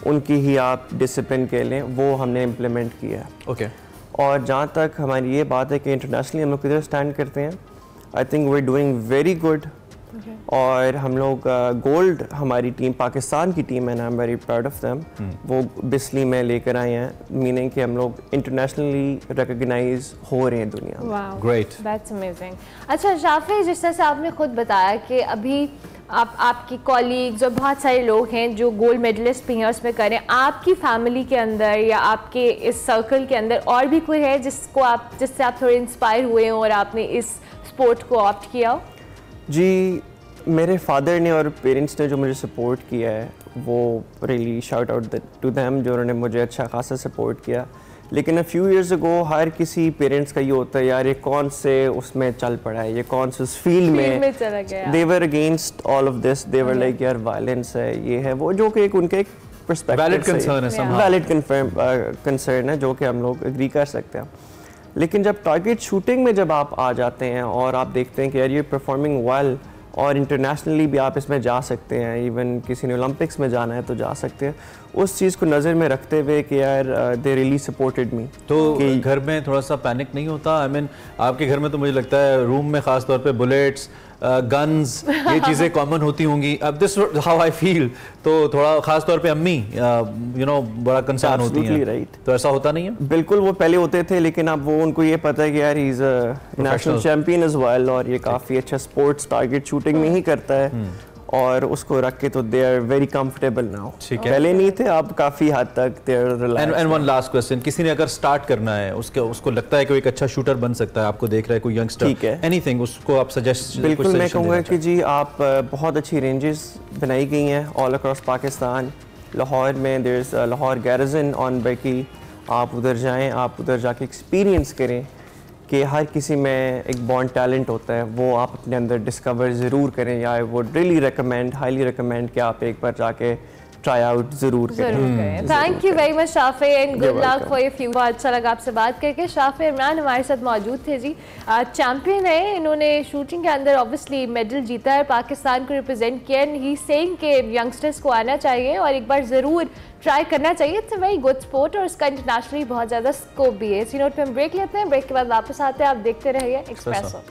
उनकी ही आप डिसिप्लिन कह लें, वो हमने इम्प्लीमेंट किया है। ओके। और जहाँ तक हमारी ये बात है कि इंटरनेशनली हम लोग किधर स्टैंड करते हैं, I think we are doing very good. और हम लोग गोल्ड, हमारी टीम, पाकिस्तान की टीम है, I am very proud of them, वो बिस्ली में लेकर आए हैं, मीनिंग कि हम लोग इंटरनेशनली रिकॉग्नाइज हो रहे हैं दुनिया में। Great, that's amazing. अच्छा शाफी, जिस तरह से आपने खुद बताया कि अभी आपकी कॉलीग्स और बहुत सारे लोग हैं जो गोल्ड मेडलिस्ट भी हैं उसमें करें, आपकी फैमिली के अंदर या आपके इस सर्कल के अंदर और भी कोई है जिससे आप थोड़े इंस्पायर हुए हों और आपने इस स्पोर्ट को ऑप्ट किया हो? जी, मेरे फादर ने और पेरेंट्स ने जो मुझे सपोर्ट किया है, वो really shout out to them, जो उन्होंने मुझे अच्छा खासा सपोर्ट किया। लेकिन a few years ago हर किसी पेरेंट्स का ये होता है, यार ये कौन से उसमें चल पड़ा है, ये कौन से उस फील्ड में चला गया। They were against all of this, they were like यार वायलेंस है, ये है वो, जो कि एक उनके एक पर्सपेक्टिव वैलिड कंसर्न है, somehow वैलिड कंसर्न है, जो कि हम लोग एग्री कर सकते हैं। लेकिन जब टारगेट शूटिंग में जब आप आ जाते हैं और आप देखते हैं कि यार ये परफॉर्मिंग वेल और इंटरनेशनली भी आप इसमें जा सकते हैं, इवन किसी ने ओलंपिक्स में जाना है तो जा सकते हैं, उस चीज़ को नज़र में रखते हुए कि यार दे रियली सपोर्टेड मी। तो घर में थोड़ा सा पैनिक नहीं होता? आई मीन आपके घर में तो मुझे लगता है रूम में ख़ास तौर पे बुलेट्स, गन्स, ये चीज़ें कॉमन होती होंगी। अब दिस हाउ आई फील, तो थोड़ा ख़ास तौर पे अम्मी बड़ा कंसर्न होती हैं। राइट। तो ऐसा होता नहीं है? बिल्कुल, वो पहले होते थे, लेकिन अब वो उनको ये पता है कि यार he is a national champion as well, और ये काफ़ी अच्छा स्पोर्ट्स टारगेट शूटिंग में ही करता है, और उसको रख के तो they are very comfortable now. पहले नहीं थे, अब काफ़ी हद तक they are relaxed. And one last question, किसी ने अगर स्टार्ट करना है, उसको लगता है कि वो एक अच्छा शूटर बन सकता है, आपको देख रहा है कोई यंगस्टर, ठीक है, एनीथिंग, उसको आप सजेस्ट? बिल्कुल, मैं कहूँगा कि जी आप बहुत अच्छी रेंजेस बनाई गई हैं ऑल अक्रॉस पाकिस्तान। लाहौर में there is Lahore garrison on बकी, आप उधर जाएँ, आप उधर जाके एक्सपीरियंस करें कि हर किसी में एक बॉर्न टैलेंट होता है, वो आप अपने अंदर डिस्कवर ज़रूर करें। Yeah I would really recommend, highly recommend कि आप एक बार जाके ट्राई आउट ज़रूर करें। Thank you very much Shafe and good luck for your future. बहुत अच्छा लगा आपसे बात करके। शाफे इमरान हमारे साथ मौजूद थे जी, चैंपियन है, इन्होंने शूटिंग के अंदर ऑब्वियसली मेडल जीता है, पाकिस्तान को रिप्रेजेंट किया, एंड ही सेइंग के यंगस्टर्स को आना चाहिए और एक बार ज़रूर ट्राई करना चाहिए। It's a very good sport और इसका इंटरनेशनली बहुत ज़्यादा स्कोप भी है। इसी नोट पे हम ब्रेक लेते हैं, ब्रेक के बाद वापस आते हैं, आप देखते रहिए Expresso.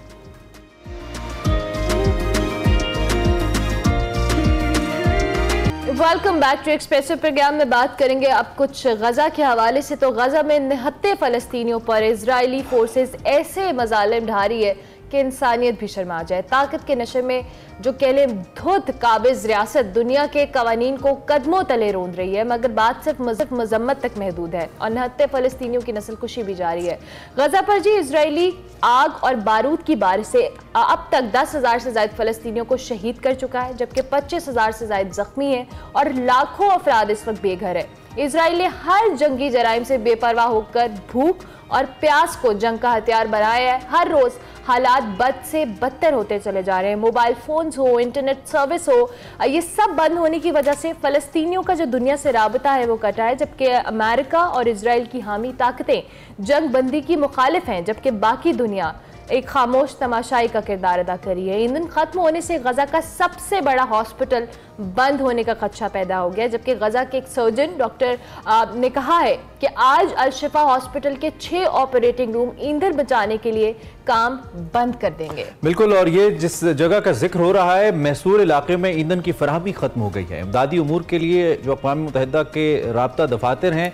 Welcome back to Expresso programme में बात करेंगे अब कुछ गजा के हवाले से। तो गजा में निहत्ते फ़लस्तीनियों पर इजरायली फोर्सेस ऐसे मजालिम ढा रही है कि इंसानियत भी शर्मा जाए। ताकत के नशे में जो कहले धुत काबिज रियासत दुनिया के कवानीन को कदमों तले रोंद रही है, मगर बात सिर्फ मजम्मत तक महदूद है और निहत्ते फ़लस्तीनियों की नस्ल कुशी भी जारी है। गजा पर जी इजरायली आग और बारूद की बारिश से अब तक 10,000 से ज़ायद फ़लस्तीनियों को शहीद कर चुका है, जबकि 25,000 से ज़ायद ज़ख्मी हैं और लाखों अफराद इस वक्त बेघर है। इजराइल ने हर जंगी जराइम से बेपरवाह होकर भूख और प्यास को जंग का हथियार बनाया है। हर रोज़ हालात बद से बदतर होते चले जा रहे हैं। मोबाइल फ़ोन्स हो, इंटरनेट सर्विस हो, ये सब बंद होने की वजह से फ़लस्तीनियों का जो दुनिया से राबता है वो कटा है, जबकि अमेरिका और इजराइल की हामी ताकतें जंग बंदी की मुखालिफ हैं, जबकि बाकी दुनिया एक खामोश तमाशाई का किरदार अदा करी है। ईंधन खत्म होने से गजा का सबसे बड़ा हॉस्पिटल बंद होने का खदशा पैदा हो गया, जबकि गजा के एक सर्जन डॉक्टर ने कहा है कि आज अल-शिफा हॉस्पिटल के 6 ऑपरेटिंग रूम ईंधन बचाने के लिए काम बंद कर देंगे। बिल्कुल, और ये जिस जगह का जिक्र हो रहा है, मैसूर इलाके में ईंधन की फराहमी खत्म हो गई है। इमदादी उमूर के लिए जो अक़वाम मुत्तहिदा के राब्ता दफातर हैं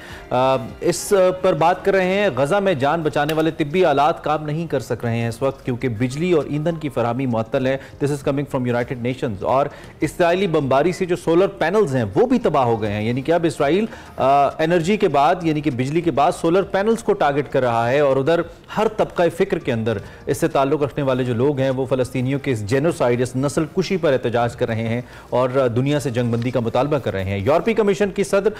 इस पर बात कर रहे हैं। गजा में जान बचाने वाले तिब्बी आलात काम नहीं कर सक रहे हैं इस वक्त, क्योंकि बिजली और ईंधन की फराहमी मुअत्तल है। This is coming from United Nations. और इसराइली बमबारी से जो सोलर पैनल्स हैं वो भी तबाह हो गए हैं, यानी कि अब इसराइल एनर्जी के बाद यानी कि बिजली के बाद सोलर पैनल्स को टारगेट कर रहा है। और उधर हर तबका फिक्र के अंदर इससे ताल्लुक़ रखने वाले जो लोग हैं वो फ़लस्तीनियों के इस जेनोसाइड, इस नस्ल कुशी पर एहतजाज कर रहे हैं और दुनिया से जंगबंदी का मुतालबा कर रहे हैं। यूरोपीय कमीशन की सदर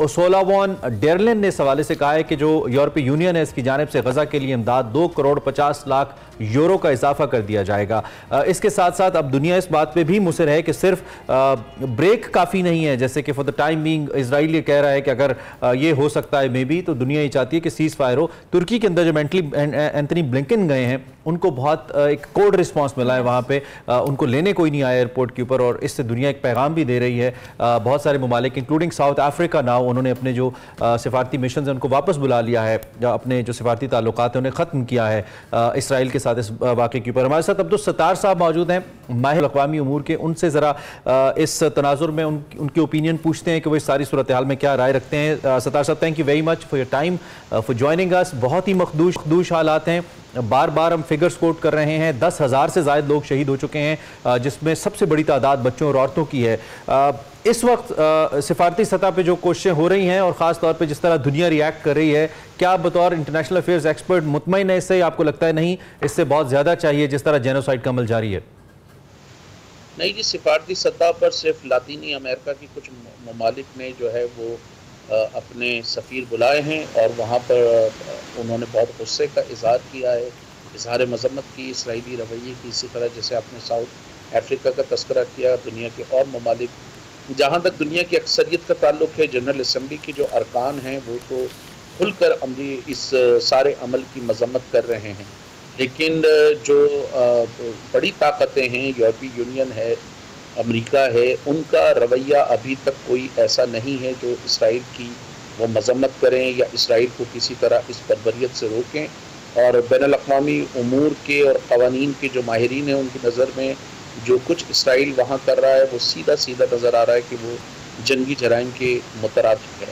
उर्सुला वॉन डेर लेyen ने इस हवाले से कहा है कि जो यूरोपीय यूनियन है इसकी जानिब से गजा के लिए इमदाद 2 करोड़ 50 लाख यूरो का इजाफा कर दिया जाएगा। इसके साथ साथ अब दुनिया इस बात पे भी मुसर है कि सिर्फ ब्रेक काफ़ी नहीं है, जैसे कि for the time being Israel ये कह रहा है कि अगर ये हो सकता है मे बी, तो दुनिया ये चाहती है कि सीज फायर हो। तुर्की के अंदर जब एंथनी ब्लिंकन गए हैं उनको बहुत एक कोल्ड रिस्पांस मिला है वहाँ पे, उनको लेने कोई नहीं आया एयरपोर्ट के ऊपर, और इससे दुनिया एक पैगाम भी दे रही है। बहुत सारे ममालिक इंक्लूडिंग साउथ अफ्रीका नाउ उन्होंने अपने जो सिफारती मिशन हैं उनको वापस बुला लिया है, अपने जो सिफारती ताल्लुकात हैं उन्हें ख़त्म किया है इसराइल के साथ इस वाक़े के ऊपर। हमारे साथ अब्दुल सत्तार साहब मौजूद हैं, माहिर अक़वामी उमूर के, उनसे ज़रा इस तनाजुर में उनके ओपिनियन पूछते हैं कि वो इस सारी सूरत हाल में क्या राय रखते हैं। सत्तार साहब, thank you very much for your time, for joining us. बहुत ही मखदूश हालात हैं, बार बार हम फिगर्स कोट कर रहे हैं, 10,000 से ज़ायद लोग शहीद हो चुके हैं, जिसमें सबसे बड़ी तादाद बच्चों और औरतों की है। इस वक्त सिफारती सतह पे जो कोशिशें हो रही हैं और ख़ास तौर पे जिस तरह दुनिया रिएक्ट कर रही है, क्या आप बतौर इंटरनेशनल अफेयर्स एक्सपर्ट मुतमईन है इससे? आपको लगता है नहीं इससे बहुत ज़्यादा चाहिए जिस तरह जेनोसाइड का अमल जारी है? नहीं जी, सिफारती सतह पर सिर्फ लातीनी अमेरिका की कुछ ममालिक ने जो है वो अपने सफ़ीर बुलाए हैं और वहाँ पर उन्होंने बहुत गुस्से का इजहार किया है, इजहार मज़म्मत की इसराइली रवैये की। इसी तरह जैसे आपने साउथ अफ्रीका का तस्करा किया, दुनिया के और ममालिक, जहाँ तक दुनिया की अक्सरियत का ताल्लुक है, जनरल असम्बली के जो अरकान हैं वो तो खुलकर अमली इस सारे अमल की मज़म्मत कर रहे हैं। लेकिन जो बड़ी ताकतें हैं, यूरोपीय यूनियन है, अमेरिका है, उनका रवैया अभी तक कोई ऐसा नहीं है जो इसराइल की वो मज़म्मत करें या इसराइल को किसी तरह इस बर्बरियत से रोकें। और बैनुल-अक़वामी उमूर के और क़वानीन के जो माहिरीन हैं उनकी नज़र में जो कुछ इसराइल वहाँ कर रहा है वो सीधा नज़र आ रहा है कि वो जंगी जराइम के मुतरादिफ है।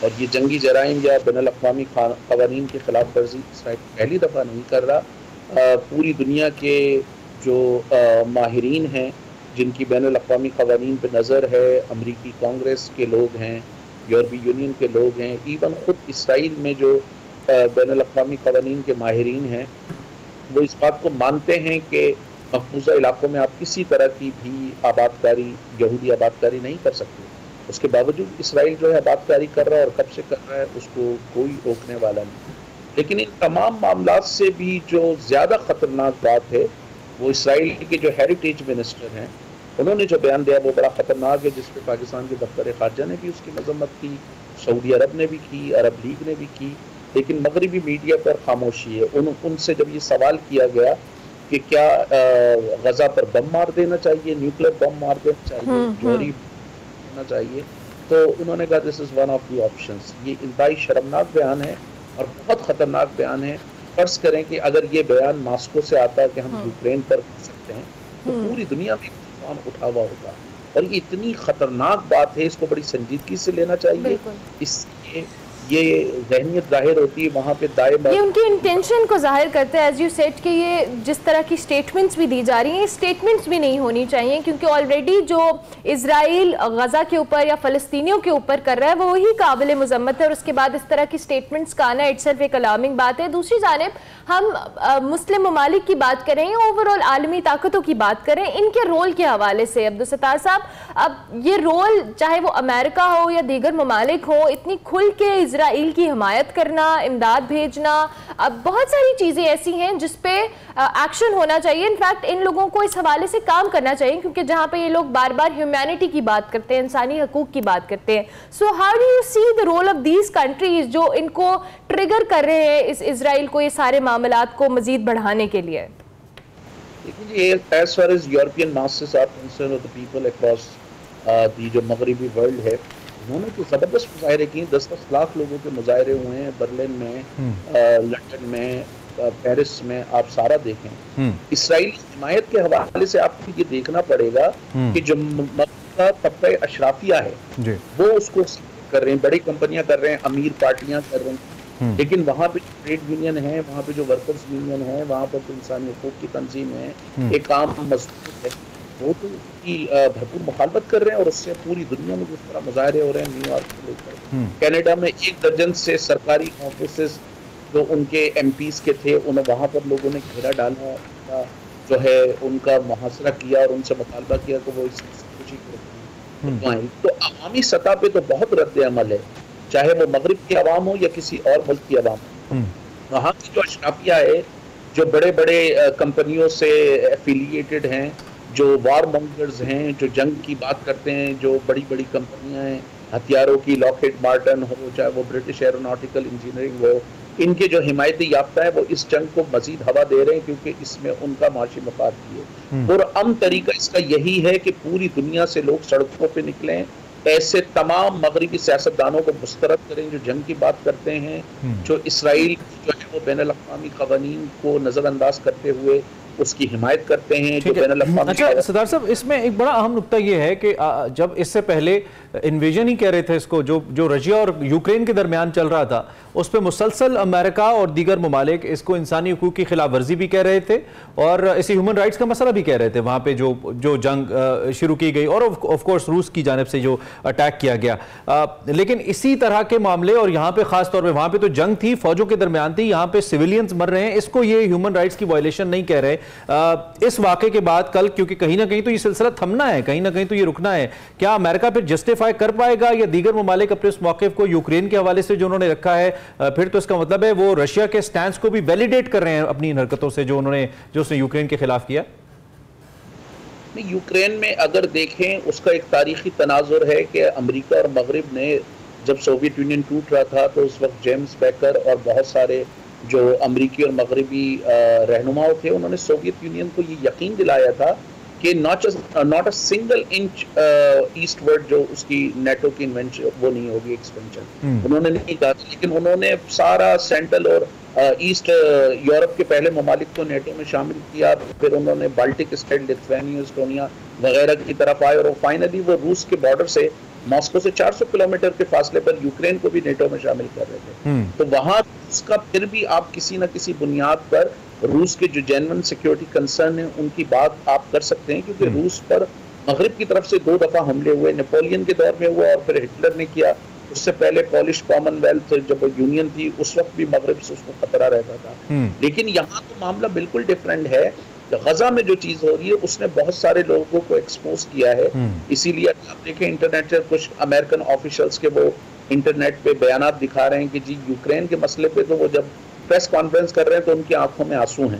और ये जंगी जराइम या बैनुल-अक़वामी क़वानीन के ख़िलाफ़ वर्जी इसराइल पहली दफ़ा नहीं कर रहा। पूरी दुनिया के जो माहिरीन हैं जिनकी बैनुल-अक़वामी क़वानीन पे नज़र है, अमरीकी कांग्रेस के लोग हैं, यूरोपीय यूनियन के लोग हैं, इवन ख़ुद इसराइल में जो बैनुल-अक़वामी क़वानीन के माहिरीन हैं वो इस बात को मानते हैं कि महफूजा इलाकों में आप किसी तरह की भी आबादकारी, यहूदी आबादकारी नहीं कर सकते। उसके बावजूद इसराइल जो है आबादकारी कर रहा है और कब से कर रहा है उसको कोई रोकने वाला नहीं। लेकिन इन तमाम मामलात से भी जो ज़्यादा ख़तरनाक बात है वो इसराइल के जो हेरिटेज मिनिस्टर हैं उन्होंने जो बयान दिया वो बड़ा ख़तरनाक है, जिसपे पाकिस्तान के दफ्तर ख़ारजा ने भी उसकी मजम्मत की, सऊदी अरब ने भी की, अरब लीग ने भी की, लेकिन मगरबी मीडिया पर खामोशी है। उनसे जब ये सवाल किया गया कि क्या गजा पर बम मार देना चाहिए, न्यूक्लियर बम मार देना चाहिए, जौहरी देना चाहिए, तो उन्होंने कहा this is one of the options. ये इंतहाई शर्मनाक बयान है और बहुत ख़तरनाक बयान है। फर्ज करें कि अगर ये बयान मॉस्को से आता है कि हम यूक्रेन पर कर सकते हैं, तो पूरी दुनिया में तूफान उठा हुआ होगा। और ये इतनी खतरनाक बात है, इसको बड़ी संजीदगी से लेना चाहिए। इसलिए ये ज़हनियत जाहिर होती है वहाँ पे दाएं, ये उनकी इंटेंशन को जाहिर करता है एज यू सेड कि ये जिस तरह की स्टेटमेंट्स भी दी जा रही हैं, ये स्टेटमेंट्स भी नहीं होनी चाहिए, क्योंकि ऑलरेडी जो इजराइल गजा के ऊपर या फ़लस्तीनियों के ऊपर कर रहा है वो ही काबिल मज़म्मत है, और उसके बाद इस तरह की स्टेटमेंट्स का आना इटसेल्फ एक अलार्मिंग बात है। दूसरी जानिब हम मुस्लिम ममालिक की बात करें, ओवरऑल आलमी ताकतों की बात करें, इनके रोल के हवाले से अब्दुल सत्तार साहब, अब ये रोल चाहे वो अमेरिका हो या दीगर ममालिक हो, इतनी खुल के इजराइल की हिमायत करना, इमदाद भेजना, अब बहुत सारी चीज़ें ऐसी हैं जिस पे एक्शन होना चाहिए। इनफैक्ट इन लोगों को इस हवाले से काम करना चाहिए, क्योंकि जहाँ पे ये लोग बार बार ह्यूमैनिटी की बात करते हैं, इंसानी हकूक की बात करते हैं। So how do you see the role of these countries जो इनको ट्रिगर कर रहे हैं इस इजराइल को ये सारे मामलात को मजीद बढ़ाने के लिए? As far as European masses are concerned, the people across the जो मगरबी वर्ल्ड है, उन्होंने तो ज़बरदस्त मुजाहरे किए। 10-10 लाख लोगों के मुजाहरे हुए हैं बर्लिन में, लंदन में, पेरिस में, आप सारा देखें। इसराइल की हिमायत के हवाले से आपको ये देखना पड़ेगा कि जो तबका अशराफिया है वो उसको कर रहे हैं, बड़ी कंपनियां कर रहे हैं, अमीर पार्टियां कर रही हैं, लेकिन वहाँ पे ट्रेड यूनियन है, वहाँ पे जो वर्कर्स यूनियन है, वहाँ पर तो इंसानी हकूक की तंजीम है, एक आम मजदूर है, वो तो उसकी भरपूर मुखालफत कर रहे हैं। और उससे पूरी दुनिया में जिस तरह मुजाहरे हो रहे हैं, न्यूयॉर्क को लेकर, कनाडा में 1 दर्जन से सरकारी ऑफिस जो उनके एमपीज के थे, उन्हें वहाँ पर लोगों ने घेरा डाला, जो है उनका मुहासरा किया और उनसे मुतालबा किया कि वो इस कुछ ही करें। तो अवामी सतह पे तो बहुत रद्द अमल है, चाहे वो मगरिब की अवाम हो या किसी और मुल्क की अवाम हो। वहाँ की जो अशराफिया है, जो बड़े बड़े कंपनियों से एफिलिएटेड हैं, जो वार मॉन्गर्स हैं, जो जंग की बात करते हैं, जो बड़ी बड़ी कंपनियां हैं हथियारों की, लॉकहीड मार्टिन हो, चाहे वो ब्रिटिश एरोनॉटिकल इंजीनियरिंग हो, इनके जो हिमायती याफ्ता है वो इस जंग को मजीद हवा दे रहे हैं, क्योंकि इसमें उनका माशी मफाद भी है। और अम तरीका इसका यही है कि पूरी दुनिया से लोग सड़कों पर निकलें, ऐसे तमाम मगरबी सियासतदानों को मुस्तरद करें जो जंग की बात करते हैं, जो इसराइल जो है वो बैनुल अक़वामी क़वानीन को नज़रअंदाज करते हुए उसकी हिमायत करते हैं, जो बैनुल अक़वामी। अच्छा सरदार साहब, इसमें एक बड़ा अहम नुक्ता ये है कि जब इससे पहले इन्वेजन ही कह रहे थे इसको, जो रशिया और यूक्रेन के दरमियान चल रहा था, उस पर मुसलसल अमेरिका और दीगर ममालिक इसको इंसानी हकूक़ की खिलाफ वर्जी भी कह रहे थे और इसे ह्यूमन राइट्स का मसला भी कह रहे थे वहाँ पे जो जंग शुरू की गई, और ऑफ कोर्स रूस की जानिब से जो अटैक किया गया। लेकिन इसी तरह के मामले, और यहाँ पे खास तौर पे वहाँ पे तो जंग थी, फौजों के दरमियान थी, यहाँ पे सिविलियंस मर रहे हैं, इसको ये ह्यूमन राइट्स की वायलेशन नहीं कह रहे। इस वाक़े के बाद कल, क्योंकि कहीं ना कहीं तो ये सिलसिला थमना है, कहीं ना कहीं तो ये रुकना है, क्या अमेरिका फिर जस्टिफाई कर पाएगा या दीगर ममालिक अपने उस मौक़िफ़ को यूक्रेन के हवाले से जो उन्होंने रखा है, फिर तो इसका मतलब है वो रशिया के स्टैंड को भी वैलिडेट कर रहे हैं अपनी इन हरकतों से जो उसने यूक्रेन के खिलाफ किया? यूक्रेन में अगर देखें, उसका एक तारीखी तनाजुर है कि अमेरिका और मगरिब ने, जब सोवियत यूनियन टूट रहा था तो उस वक्त जेम्स बेकर और बहुत सारे जो अमरीकी और मगरबी रहनुमाओं थे, उन्होंने सोवियत यूनियन को ये यकीन दिलाया था कि not a single inch eastward जो उसकी नेटो की इन्वेंशन वो नहीं होगी, एक्सपेंशन उन्होंने नहीं कहा, लेकिन उन्होंने सारा सेंट्रल और ईस्ट यूरोप के पहले ममालिक को नेटो में शामिल किया, फिर उन्होंने बाल्टिक स्टेट, लिथुआनिया, एस्टोनिया वगैरह की तरफ आए, और फाइनली वो रूस के बॉर्डर से, मॉस्को से 400 किलोमीटर के फासले पर यूक्रेन को भी नेटो में शामिल कर रहे थे। तो वहां उसका फिर भी आप किसी न किसी बुनियाद पर रूस के जो जेन्युइन सिक्योरिटी कंसर्न है उनकी बात आप कर सकते हैं, क्योंकि रूस पर मगरिब की तरफ से 2 दफा हमले हुए, नेपोलियन के दौर में हुआ और फिर हिटलर ने किया, उससे पहले पॉलिश कॉमनवेल्थ जब यूनियन थी उस वक्त भी मगरिब से उसको खतरा रहता था। लेकिन यहाँ तो मामला बिल्कुल डिफरेंट है। गजा में जो चीज हो रही है उसने बहुत सारे लोगों को एक्सपोज किया है, इसीलिए आप देखें इंटरनेट से कुछ अमेरिकन ऑफिशियल्स के वो इंटरनेट पे बयानात दिखा रहे हैं कि जी यूक्रेन के मसले पे तो वो जब प्रेस कॉन्फ्रेंस कर रहे हैं तो उनकी आंखों में आंसू हैं।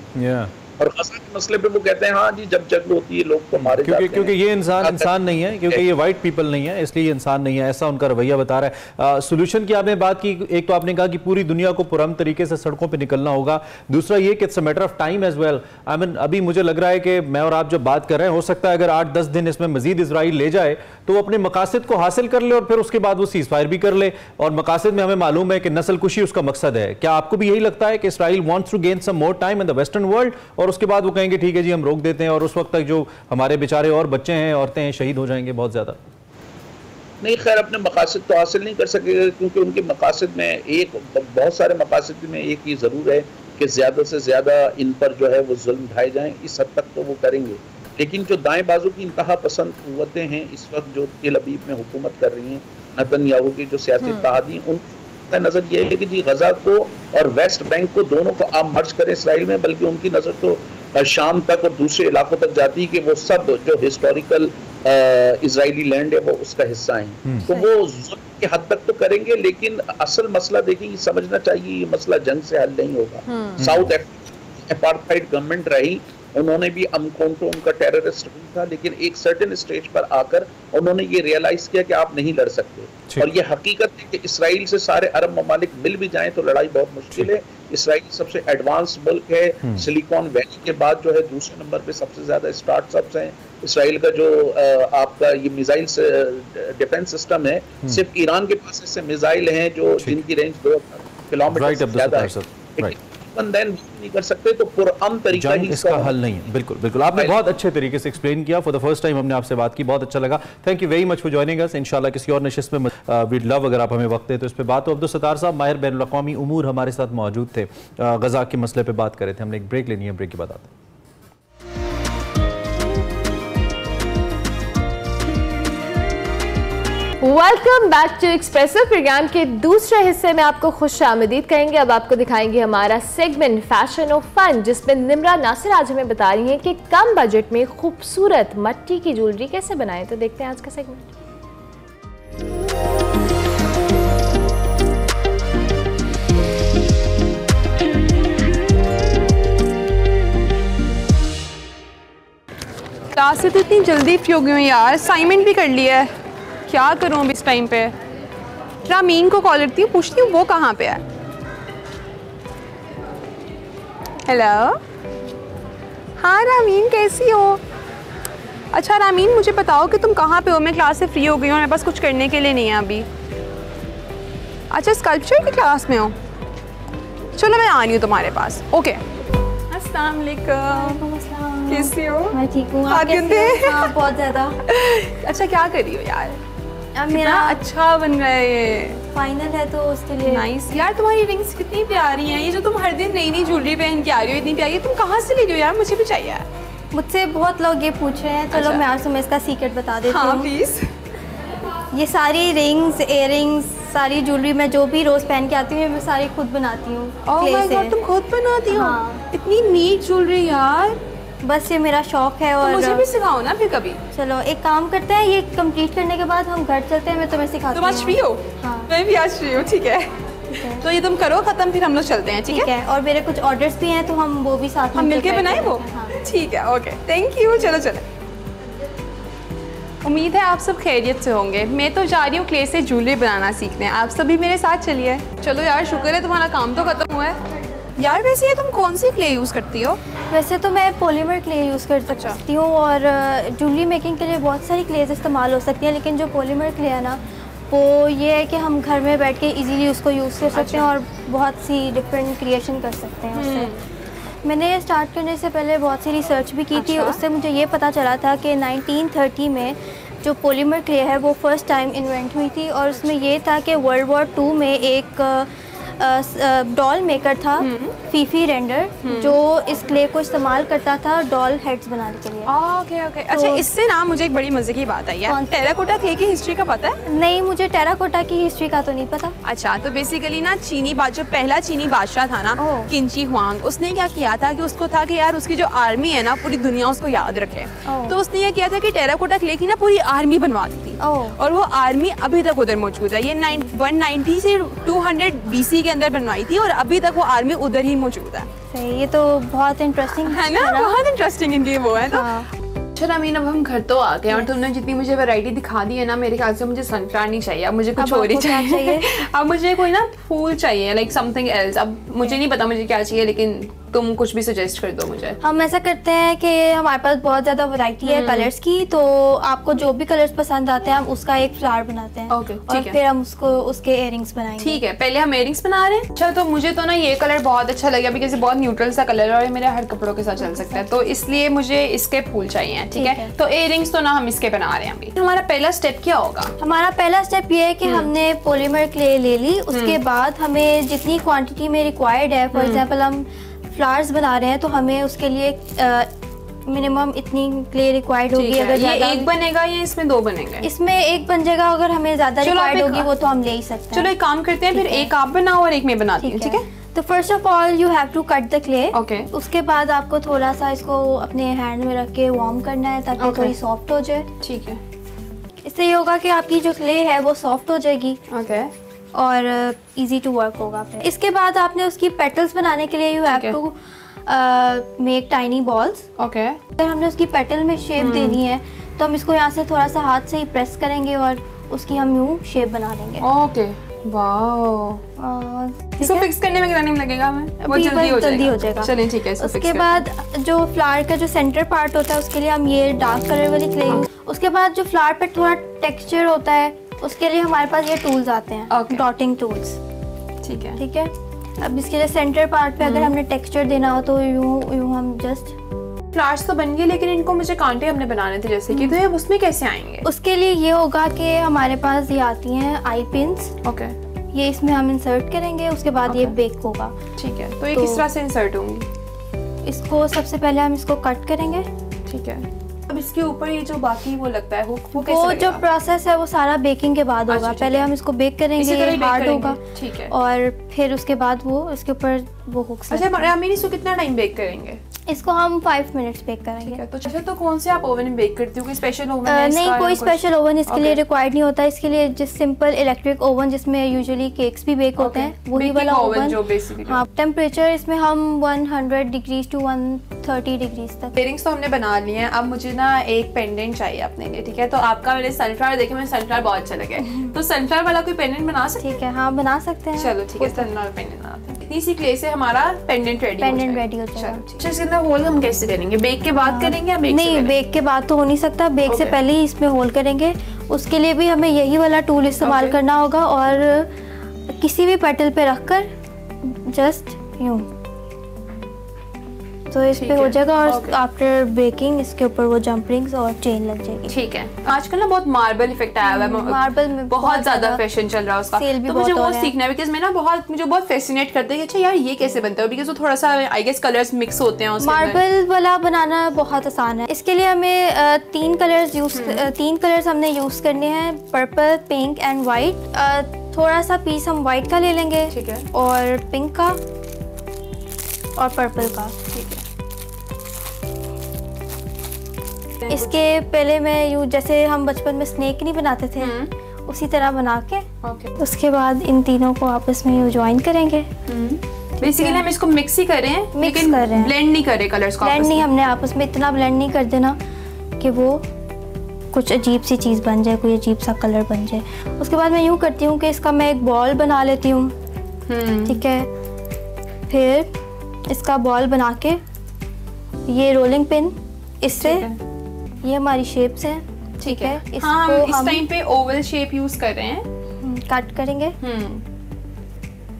और गजा के मसले पे वो कहते हैं हाँ जी जब जंग होती है लोग तो मारे जाते हैं, क्योंकि ये इंसान नहीं है, क्योंकि ये वाइट पीपल नहीं है, इसलिए इंसान नहीं है, ऐसा उनका रवैया बता रहा है। सोल्यूशन की आपने बात की, एक तो आपने कहा कि पूरी दुनिया को पुरअमन तरीके से सड़कों पे निकलना होगा, दूसरा ये कि it's a matter of time as well. I mean अभी मुझे लग रहा है कि मैं और आप जब बात कर रहे हैं, हो सकता है अगर 8-10 दिन इसमें मजीद इजराइल ले जाए तो वो अपने मकासद को हासिल कर ले और फिर उसके बाद वो सीज फायर भी कर ले, और मकासद में हमें मालूम है कि नस्ल कुशी उसका मकसद है। क्या आपको भी यही लगता है कि Israel wants to gain some more time in the western world और उसके बाद वो कहेंगे ठीक है जी हम रोक देते हैं, और उस वक्त तक जो हमारे बेचारे और बच्चे हैं, औरतें हैं, शहीद हो जाएंगे बहुत ज्यादा? नहीं, खैर अपने मकासद तो हासिल नहीं कर सकेगा, क्योंकि उनके मकासद में बहुत सारे मकासद में एक ही ज़रूर है कि ज़्यादा से ज़्यादा इन पर जो है वो जुल्म ढाए जाएं। इस हद तक तो वो करेंगे, लेकिन जो दाएं बाजू की इंतहा पसंद क़ुव्वतें हैं इस वक्त जो तेल अबीब में हुकूमत कर रही हैं, नेतन्याहू की जो सियासी इत्तेहादी, उनका नज़र ये है कि जी गजा को और वेस्ट बैंक को दोनों को आप मर्ज करें इसराइल में, बल्कि उनकी नज़र तो शाम तक और दूसरे इलाकों तक जाती है कि वो सब जो हिस्टोरिकल इजरायली लैंड है वो उसका हिस्सा है। तो वो जुल्म की हद तक तो करेंगे, लेकिन असल मसला देखिए समझना चाहिए, ये मसला जंग से हल नहीं होगा। साउथ अपार्थाइड गवर्नमेंट रही, उन्होंने भी अमकोंटो उनका टेररिस्ट था, लेकिन एक सर्टेन स्टेज पर आकर उन्होंने ये रियलाइज किया कि आप नहीं लड़ सकते, और ये हकीकत है कि इसराइल से सारे अरब ममालिक मिल भी जाएं तो लड़ाई बहुत मुश्किल है। इसराइल सबसे एडवांस मुल्क है, सिलिकॉन वैली के बाद जो है दूसरे नंबर पे सबसे ज्यादा स्टार्टअप्स हैं। इसराइल का जो आपका ये मिसाइल डिफेंस सिस्टम है, सिर्फ ईरान के पास ऐसे मिसाइल हैं जो जिनकी रेंज 2 किलोमीटर से ज्यादा है, नहीं कर सकते, तो पुरअमन तरीका ही इसका हल नहीं है। बिल्कुल बिल्कुल, आपने बहुत अच्छे तरीके से एक्सप्लेन किया। फॉर द फर्स्ट टाइम हमने आपसे बात की, बहुत अच्छा लगा। Thank you very much for joining अस। इंशाल्लाह किसी और नशिस्त में वीड लव अगर आप हमें वक्त दें तो इस पर बात हो। अब्दुल सत्तार साहब माहिर बैनुल अक़वामी उमूर हमारे साथ मौजूद थे, गजा के मसले पर बात कर रहे थे। हमने एक ब्रेक लेनी है, ब्रेक के बाद आते हैं। Welcome back to Expressive. Program के दूसरे हिस्से में आपको खुश आमदीद कहेंगे। अब आपको दिखाएंगे हमारा सेगमेंट फैशन और फन, जिसमें निम्रा नासिर आज हमें बता रही हैं कि कम बजट में खूबसूरत मट्टी की ज्वेलरी कैसे बनाएं। तो देखते हैं आज का सेगमेंट। क्लास से तो इतनी जल्दी फ्री हो गई हूँ यार, असाइनमेंट भी कर लिया है, क्या करूँ अब इस टाइम पे। रामीन को कॉल करती हूँ, पूछती हूँ वो कहाँ पे है। हेलो, हाँ रामीन कैसी हो? अच्छा रामीन मुझे बताओ कि तुम कहाँ पे हो, मैं क्लास से फ्री हो गई हूँ, मेरे पास कुछ करने के लिए नहीं है अभी। अच्छा स्कल्पचर की क्लास में हो, चलो मैं आ रही हूँ तुम्हारे पास। ओके, अस्सलाम वालेकुम। कैसी हो? मैं ठीक हूँ। आप कैसे? हाँ बहुत ज़्यादा। अच्छा क्या कर रही हो यार? अब मेरा अच्छा बन रहा है ये, फाइनल है तो उसके लिए। नाइस यार, तुम्हारी रिंग्स कितनी प्यारी हैं, ये जो तुम हर दिन नई नई ज्वेलरी पहन के आ रही हो इतनी प्यारी, तुम कहाँ से ले रही हो यार? मुझे भी चाहिए यार। मुझसे बहुत लोग ये पूछ रहे हैं, चलो अच्छा। मैं आज तुम्हें इसका सीक्रेट बता देती हूँ। हाँ प्लीज। ये सारी रिंग्स, इयररिंग्स, सारी ज्वेलरी मैं जो भी रोज पहन के आती हूँ मैं सारी खुद बनाती हूँ। ओह माय गॉड, तुम खुद बनाती हो? हाँ। इतनी नीट ज्वेलरी यार, बस ये मेरा शौक है। और मुझे भी सिखाओ ना फिर कभी। चलो एक काम करते हैं, ये कंप्लीट करने के बाद हम घर चलते हैं, मैं तुम्हें सिखाती हूँ। तुम आज फ्री हो? हाँ। मैं भी आज फ्री हूँ, ठीक है। तो ये तुम करो खत्म, फिर हम लोग चलते हैं, ठीक है? और मेरे कुछ ऑर्डर्स भी हैं तो हम वो भी साथ में हम मिलके बनाए वो? हाँ। ठीक है, ओके, थैंक यू। चलो चलो, उम्मीद है आप सब खैरियत से होंगे। मैं तो जा रही हूँ क्ले से ज्वेलरी बनाना सीखने, आप सभी मेरे साथ चलिए। चलो यार, शुक्र है तुम्हारा काम तो खत्म हुआ है। यार वैसे ये तुम कौन सी क्ले यूज़ करती हो? वैसे तो मैं पॉलीमर क्ले यूज़ कर सकती हूँ, और ज्वेलरी मेकिंग के लिए बहुत सारी क्लेज इस्तेमाल हो सकती हैं, लेकिन जो पॉलीमर क्ले है ना वो ये है कि हम घर में बैठ के इजीली उसको यूज़ कर सकते हैं और बहुत सी डिफरेंट क्रिएशन कर सकते हैं उससे। मैंने ये स्टार्ट करने से पहले बहुत सी रिसर्च भी की थी, उससे मुझे ये पता चला था कि 1930 में जो पॉलीमर क्ले है वो फर्स्ट टाइम इन्वेंट हुई थी, और उसमें ये था कि वर्ल्ड वॉर 2 में एक डॉल मेकर था फीफी रेंडर, जो इस क्ले को इस्तेमाल करता था डॉल हेड्स बनाने के लिए। Okay okay. अच्छा, इससे ना मुझे एक बड़ी मजे की बात आई है। टेराकोटा क्ले की हिस्ट्री का पता है? नहीं, मुझे टेराकोटा की हिस्ट्री का तो नहीं पता। अच्छा, तो बेसिकली ना चीनी जो पहला चीनी बादशाह था ना, किंची हुआंग, उसने क्या किया था कि उसको था कि यार उसकी जो आर्मी है ना पूरी दुनिया उसको याद रखे, तो उसने ये किया था कि टेराकोटा क्ले की ना पूरी आर्मी बनवा दी थी, और वो आर्मी अभी तक उधर मौजूद है। ये 190 से 200 BC के अंदर बनवाई थी और अभी तक वो आर्मी उधर ही मौजूद है। सही, ये तो बहुत इंटरेस्टिंग है ना, बहुत इंटरेस्टिंग इनकी वो है। तो अच्छा अमीन, अब हम घर तो आ गए और तुमने जितनी मुझे वैरायटी दिखा दी है ना, मेरे ख्याल से मुझे सनफ्लावर नहीं चाहिए, अब मुझे कुछ और ही चाहिए। अब मुझे कोई ना फूल चाहिए, लाइक समथिंग एल्स। अब मुझे नहीं पता मुझे क्या चाहिए, लेकिन तुम कुछ भी सजेस्ट कर दो मुझे। हम ऐसा करते हैं कि हमारे पास बहुत ज़्यादा वैरायटी है कलर्स की, तो आपको जो भी कलर्स पसंद आते हैं हम उसका एक फ्लावर बनाते हैं। ओके, और फिर हम उसको उसके इयरिंग्स बनाएंगे। ठीक है, पहले हम इयरिंग्स बना रहे हैं। अच्छा, तो मुझे तो ना ये कलर बहुत अच्छा लगा बिकॉज़ ये बहुत न्यूट्रल सा कलर है और ये मेरे हर कपड़ों के साथ चल सकता है, तो इसलिए मुझे इसके फूल चाहिए। ठीक है, तो इयरिंग्स तो ना हम इसके बना रहे हैं अभी। हमारा पहला स्टेप क्या होगा? हमारा पहला स्टेप ये है कि हमने पॉलीमर क्ले ले ली, उसके बाद हमें जितनी क्वांटिटी में रिक्वायर्ड है, फॉर एग्जांपल हम फ्लावर्स बना रहे हैं तो हमें उसके लिए मिनिमम इतनी क्ले रिक्वायर्ड होगी। अगर ये एक बनेगा या इसमें दो बनेंगे? इसमें एक बन जाएगा, अगर हमें ज्यादा रिक्वायर्ड होगी वो तो हम ले ही सकते हैं। चलो एक काम करते हैं, फिर एक आप बनाओ और एक मैं बनाती हूँ। ठीक है, तो first of all you have to cut the clay. Okay, उसके बाद आपको थोड़ा सा इसको अपने हैंड में रख के वार्म करना है ताकि थोड़ी सॉफ्ट हो जाए। ठीक है, इससे ये होगा कि आपकी जो क्ले है वो सॉफ्ट हो जाएगी। ओके, और इजी टू वर्क होगा। फिर इसके बाद आपने उसकी पेटल्स बनाने के लिए you have to make tiny balls. Okay, अगर हमने उसकी पेटल में शेप देनी है तो हम इसको यहाँ से थोड़ा सा हाथ से ही प्रेस करेंगे और उसकी हम यूँ शेप बना लेंगे। Okay, wow. इसको फिक्स करने में कितना टाइम लगेगा हमें? बहुत जल्दी हो जाएगा। चलिए ठीक है, इसको उसके बाद जो फ्लावर का जो सेंटर पार्ट होता है उसके लिए हम ये डार्क कलर वाली क्ले यूज। उसके बाद जो फ्लावर पे थोड़ा टेक्सचर होता है उसके लिए हमारे पास ये टूल्स आते हैं, डॉटिंग टूल्स। ठीक है, ठीक है। अब इसके लिए सेंटर पार्ट पे अगर हमने टेक्सचर देना हो तो यूं हम जस्ट फ्लावर्स तो बन गए, लेकिन इनको मुझे कांटे हमने बनाने थे जैसे कि, तो ये उसमें कैसे आएंगे? उसके लिए ये होगा कि हमारे पास ये आती हैं आई पिन्स। ओके, ये इसमें हम इंसर्ट करेंगे, उसके बाद ये बेक होगा। ठीक है, तो ये किस तरह से इंसर्ट होंगी? इसको सबसे पहले हम इसको कट करेंगे। ठीक है, अब इसके ऊपर ये जो बाकी वो लगता है वो कैसे वो लगेगा? जो प्रोसेस है वो सारा बेकिंग के बाद होगा। पहले हम इसको बेक करेंगे, ये हार्ड होगा। ठीक है, और फिर उसके बाद वो इसके ऊपर वो हुक्स। अच्छा, रामीनी इसको कितना टाइम बेक करेंगे? इसको हम 5 मिनट्स बेक करेंगे। ठीक है, तो अच्छा, तो कौन से आप ओवन में बेक करती हो? कोई स्पेशल ओवन है नहीं, कोई स्पेशल ओवन इसके लिए रिक्वायर्ड नहीं होता। इसके लिए जिस सिंपल इलेक्ट्रिक ओवन जिसमें यूजुअली केक्स भी बेक होते हैं, वही वाला ओवन जो बेसिकली। हाँ, टेम्परेचर इसमें हम 100 डिग्रीज टू 130 डिग्रीज तक। इयरिंग्स तो हमने बना लिए हैं, अब मुझे ना एक पेंडेंट चाहिए अपने लिए। ठीक है, तो आपका मैंने सनफ्लावर देखे, मुझे सनफ्लावर बहुत अच्छा लगा, तो सनफ्लावर वाला कोई पेंडेंट बना सकते हैं? ठीक है, हाँ बना सकते हैं। चलो ठीक है, सनफ्लावर पेंडेंट बनाते हैं। इतनी सी क्ले से हमारा पेंडेंट रेडी हो जाएगा। अच्छा, इसके अंदर होल हम कैसे करेंगे? बेक के बाद करेंगे या बेक से नहीं, बेक के बाद तो हो नहीं सकता, बेक से पहले ही इसमें होल करेंगे। उसके लिए भी हमें यही वाला टूल इस्तेमाल करना होगा और किसी भी पेटल पे रखकर जस्ट यूं तो इस पे हो जाएगा। और आफ्टर बेकिंग इसके ऊपर वो जंप रिंग्स और चेन लग जाएगी। ठीक है, आजकल ना बहुत मार्बल इफेक्ट आया हुआ है, मार्बल में बहुत ज्यादा फैशन चल रहा है उसका, तो मुझे वो सीखना है बिकॉज मैं ना मुझे बहुत फैसिनेट करते हैं। अच्छा यार, ये कैसे बनता है? बिकॉज वो थोड़ा सा आई गेस कलर्स मिक्स होते हैं उसके। मार्बल वाला बनाना बहुत आसान है। इसके लिए हमें 3 कलर्स हमने यूज करने हैं, पर्पल, पिंक एंड वाइट। थोड़ा सा पीस हम वाइट का ले लेंगे। ठीक है, और पिंक का और पर्पल का। ठीक है, इसके पहले मैं यूँ जैसे हम बचपन में स्नेक नहीं बनाते थे उसी तरह बना के उसके बाद इन तीनों को आपस में यूँ ज्वाइन करेंगे। बेसिकली हम इसको मिक्स ही कर रहे हैं, मिक्स कर रहे हैं, ब्लेंड नहीं कर रहे कलर्स को। ब्लेंड नहीं, हमने आपस में इतना ब्लेंड नहीं कर देना कि वो कुछ अजीब सी चीज़ बन जाए, कोई अजीब सा कलर बन जाए। उसके बाद मैं यूँ करती हूँ कि इसका मैं एक बॉल बना लेती हूँ। ठीक है, फिर इसका बॉल बना के ये रोलिंग पिन इससे ये हमारी शेप्स हैं। ठीक है, इसको हम इस टाइम पे ओवल शेप यूज कर रहे हैं, कट करेंगे।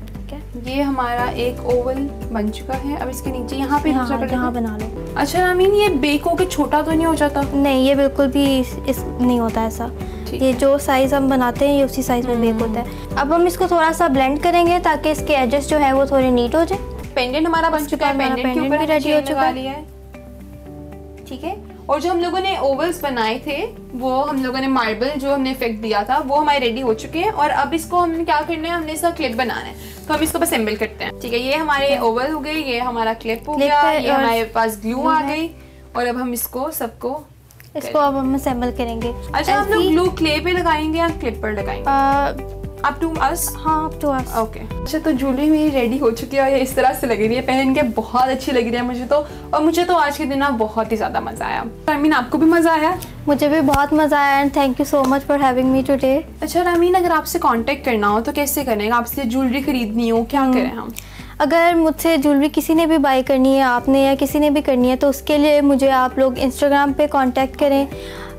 ठीक है, ये हमारा एक ओवल बन चुका है। अब इसके नीचे यहाँ पे यहाँ बना लो। अच्छा रामीन, ये बेक होके छोटा तो नहीं हो जाता? नहीं, ये बिल्कुल भी नहीं होता ऐसा। ये जो साइज हम बनाते हैं ये उसी साइज में बेक होता है। अब हम इसको थोड़ा सा ब्लेंड करेंगे ताकि इसके एजेस जो है वो थोड़े नीट हो जाए। पेंडेंट हमारा बन चुका है, पेंडेंट के ऊपर रेडी हो चुका है। ठीक है, और जो हम लोगों ने ओवल्स बनाए थे वो हम लोगों ने मार्बल जो हमने इफेक्ट दिया था वो हमारे रेडी हो चुके हैं। और अब इसको हमने क्या करना है, हमने इसका क्लिप बनाना है, तो हम इसको बस असेंबल करते हैं। ठीक है, ये हमारे ओवल हो गए, ये हमारा क्लिप हो गया, ये हमारे पास ग्लू आ गई और अब हम इसको अब हम असेंबल करेंगे। अच्छा, हम लोग ग्लू क्ले पे लगाएंगे या क्लिप पर लगाएंगे? Up to us? हाँ, अप टू अस। ओके। अच्छा, तो जूलरी मेरी रेडी हो चुकी है और ये इस तरह से लग रही है, पहन के बहुत अच्छी लग रही है मुझे तो। और मुझे तो आज के दिन ना बहुत ही ज़्यादा मज़ा आया। रामीन, आपको भी मज़ा आया? मुझे भी बहुत मज़ा आया and thank you so much for having me today. अच्छा रामीन, अगर आपसे कांटेक्ट करना हो तो कैसे करेंगे? आपसे ज्वेलरी खरीदनी हो, क्या करें हम? अगर मुझसे ज्वेलरी किसी ने भी बाई करनी है, आपने या किसी ने भी करनी है, तो उसके लिए मुझे आप लोग इंस्टाग्राम पे कांटेक्ट करें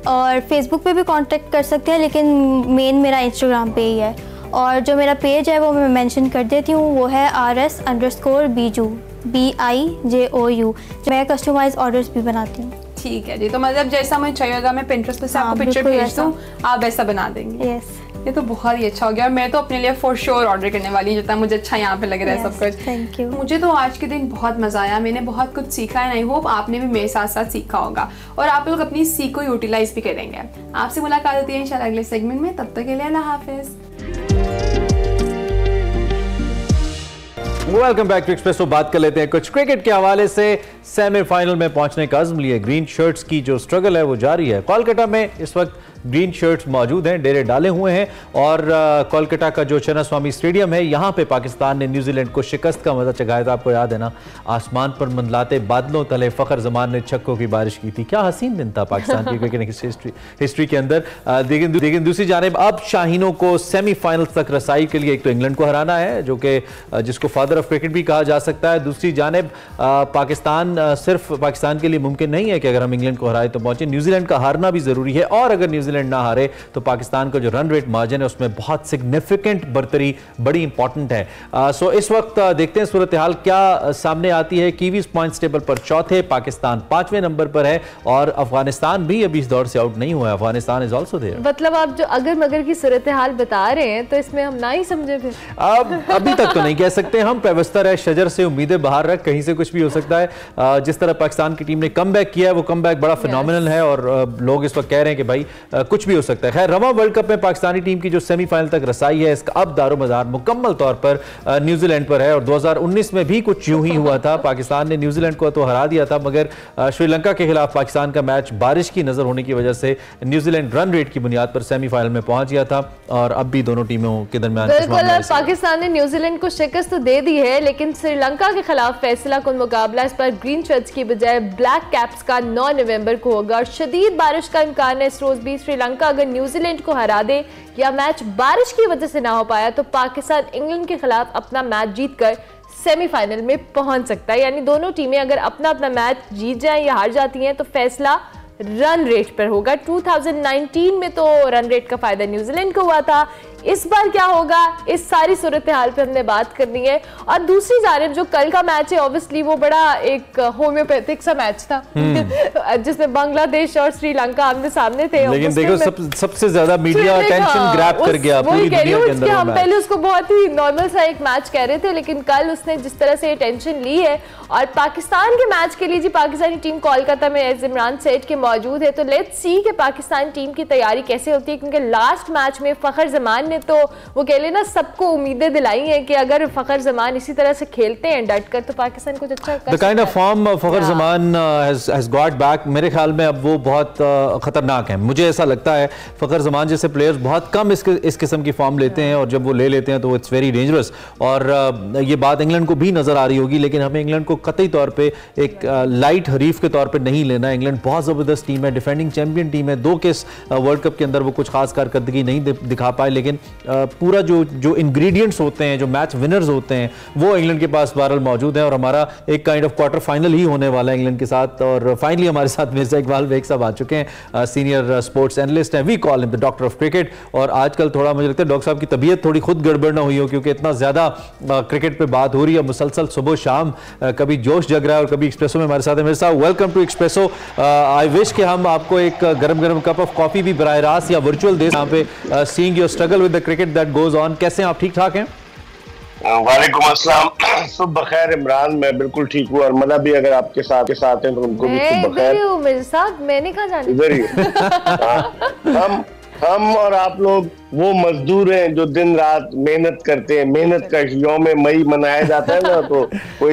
और फेसबुक पे भी कांटेक्ट कर सकते हैं, लेकिन मेन मेरा इंस्टाग्राम पे ही है। और जो मेरा पेज है वो मैं मेंशन कर देती हूँ, वो है RS_Biju BIJOU। मैं कस्टमाइज ऑर्डर्स भी बनाती हूँ। ठीक है जी, तो मतलब जैसा मुझे चाहिए होगा मैं पिंटरेस्ट पे से आपको पिक्चर भेज दूँ, आप वैसा बना देंगे? यस। ये तो बहुत ही अच्छा हो गया। मैं तो अपने लिए फॉर श्योर ऑर्डर करने वाली हूँ, जितना मुझे अच्छा यहाँ पे लग रहा है सब कुछ। Thank you. मुझे तो आज के दिन बहुत मज़ा आया, मैंने बहुत कुछ सीखा है। आई होप आपने भी मेरे साथ साथ सीखा होगा और आप लोग अपनी सीख को यूटिलाइज भी करेंगे। आपसे मुलाकात होती है इंशाल्लाह अगले सेगमेंट में, तब तक के लिए अल्लाह हाफिज़। Welcome back to Expresso. बात कर लेते हैं कुछ क्रिकेट के हवाले से। सेमीफाइनल में पहुंचने का अज़्म लिए ग्रीन शर्ट्स की जो स्ट्रगल है वो जारी है। कोलकाता में इस वक्त ग्रीन शर्ट्स मौजूद हैं, डेरे डाले हुए हैं और कोलकाता का जो चिन्नास्वामी स्टेडियम है, यहाँ पे पाकिस्तान ने न्यूजीलैंड को शिकस्त का मजा चखाया था। आपको याद है ना, आसमान पर मंडलाते बादलों तले फ़खर जमान ने छक्कों की बारिश की थी। क्या हसीन दिन था पाकिस्तान की क्रिकेट हिस्ट्री के अंदर। लेकिन दूसरी जानिब अब शाहीनों को सेमीफाइनल तक रसाई के लिए एक तो इंग्लैंड को हराना है, जो कि जिसको फादर ऑफ क्रिकेट भी कहा जा सकता है। दूसरी जानिब सिर्फ पाकिस्तान के लिए मुमकिन नहीं है कि अगर हम इंग्लैंड को हराए तो पहुंचे, न्यूजीलैंड का हारना भी जरूरी है। और अगर न्यूजीलैंड ना हारे तो पाकिस्तान का जो रन रेट मार्जिन है उसमें बहुत सिग्निफिकेंट बढ़तरी बड़ी इंपॉर्टेंट है। सो इस वक्त देखते हैं सूरत हाल क्या सामने आती है। कीवीज पॉइंट्स टेबल पर चौथे, पाकिस्तान 5वें नंबर पर है और अफगानिस्तान भी अभी इस दौर से आउट नहीं हुआ है। Afghanistan is also there. मतलब आप जो अगर मगर की सूरत हाल बता रहे हैं तो इसमें हम ना ही समझे फिर। अब अभी तक तो नहीं कह सकते हम, पेवस्तर है शजर से उम्मीदें बाहर रख, कहीं से कुछ भी हो सकता है। जिस तरह पाकिस्तान की टीम ने कमबैक किया है वो कमबैक बड़ा फिनोमिनल है और लोग इस वक्त कह रहे हैं कि भाई कुछ भी हो सकता है। खैर, रवा वर्ल्ड कप में पाकिस्तानी टीम की जो सेमीफाइनल तक रसाई है, इसका अब दारोमदार मुकम्मल तौर पर न्यूजीलैंड पर है। और 2019 में भी कुछ यूं ही हुआ था, पाकिस्तान ने न्यूजीलैंड को तो हरा दिया था, मगर श्रीलंका के खिलाफ पाकिस्तान का मैच बारिश की नजर होने की वजह से न्यूजीलैंड रन रेट की बुनियाद पर सेमीफाइनल में पहुंच गया था। और अब भी दोनों टीमों के दरमियान पाकिस्तान ने न्यूजीलैंड को शिकस्त तो दे दी है, लेकिन श्रीलंका के खिलाफ फैसला कुन मुकाबला इस पर ग्रीन शर्ट्स की बजाय ब्लैक कैप्स का 9 नवंबर को होगा। और शदीद बारिश का इम्कान है इस रोज भी। श्रीलंका अगर न्यूजीलैंड को हरा दे या मैच बारिश की वजह से ना हो पाया तो पाकिस्तान इंग्लैंड के खिलाफ अपना मैच जीतकर सेमीफाइनल में पहुंच सकता है। यानी दोनों टीमें अगर अपना अपना मैच जीत जाएं या हार जाती हैं तो फैसला रन रेट पर होगा। 2019 में तो रन रेट का फायदा न्यूजीलैंड को हुआ था, इस बार क्या होगा, इस सारी सूरत हाल पे हमने बात करनी है। और दूसरी जानिब जो कल का मैच है, ऑब्वियसली वो बड़ा एक होम्योपैथिक सा मैच था जिसमें बांग्लादेश और श्रीलंका आमने सामने थे। लेकिन देखो सबसे ज्यादा मीडिया अटेंशन ग्रैब कर गया पूरी दुनिया के अंदर। हम पहले उसको बहुत ही नॉर्मल सा एक मैच कह रहे थे, लेकिन कल उसने जिस तरह से अटेंशन ली है और पाकिस्तान के मैच के लिए जी पाकिस्तानी टीम कोलकाता में एज इमरान सेठ के मौजूद है, तो लेट्स सी कि पाकिस्तान टीम की तैयारी कैसे होती है। क्योंकि लास्ट मैच में फखर जमान ने तो वो कह लेना सबको उम्मीदें दिलाई हैं कि अगर फखर जमान इसी तरह से खेलते हैं डट कर तो पाकिस्तान कुछ अच्छा कर सकता है। The kind of form Fakhar Zaman has got back, मेरे ख्याल में अब वो बहुत खतरनाक है। मुझे ऐसा लगता है फखर जमान जैसे प्लेयर्स बहुत कम इस किस्म की फॉर्म लेते हैं और जब वो ले लेते हैं तो इट्स वेरी डेंजरस। और ये बात इंग्लैंड को भी नजर आ रही होगी, लेकिन हमें इंग्लैंड को कतई तौर पे एक लाइट हरीफ के तौर पे नहीं लेना। इंग्लैंड बहुत जबरदस्त टीम है, डिफेंडिंग चैंपियन टीम है। 2 के वर्ल्ड कप के अंदर वो कुछ खास कारकर्दगी नहीं दिखा पाए, लेकिन पूरा जो इंग्रेडिएंट्स होते हैं, जो मैच विनर्स होते हैं, वो इंग्लैंड के पास बहरहाल मौजूद हैं। और हमारा एक काइंड ऑफ क्वार्टर फाइनल ही होने वाला है इंग्लैंड के साथ। और फाइनली हमारे साथ मिर्जा इकबाल बेग साहब आ चुके हैं, सीनियर स्पोर्ट्स एनालिस्ट हैं, we call him the doctor of cricket. और आजकल थोड़ा मुझे लगता है डॉक्टर साहब की तबीयत थोड़ी खुद गड़बड़ ना हुई हो, क्योंकि इतना ज्यादा क्रिकेट पे बात हो रही है मुसलसल, सुबह शाम कभी जोश जग रहा है और कभी एक्सप्रेसो में हमारे साथ है। मेरे साथ welcome to Expresso. I wish कि हम आपको एक गरम गरम कप ऑफ कॉफी भी बराह रास्त या वर्चुअल दे यहाँ पे, seeing your struggle with the cricket that goes on. कैसे हैं आप, ठीक ठाक हैं? वालेकुम अस्सलाम, सुबह बखैर इमरान, मैं बिल्कुल ठीक हूँ। और मना भी अगर आपके साथ हैं तो उनको भी सुबह बखैर। मेरे साथ मैंने कहा जाने इधर ही हम और आप लोग वो मजदूर हैं जो दिन रात मेहनत करते हैं। मेहनत का यौम मई मनाया जाता है ना, तो वो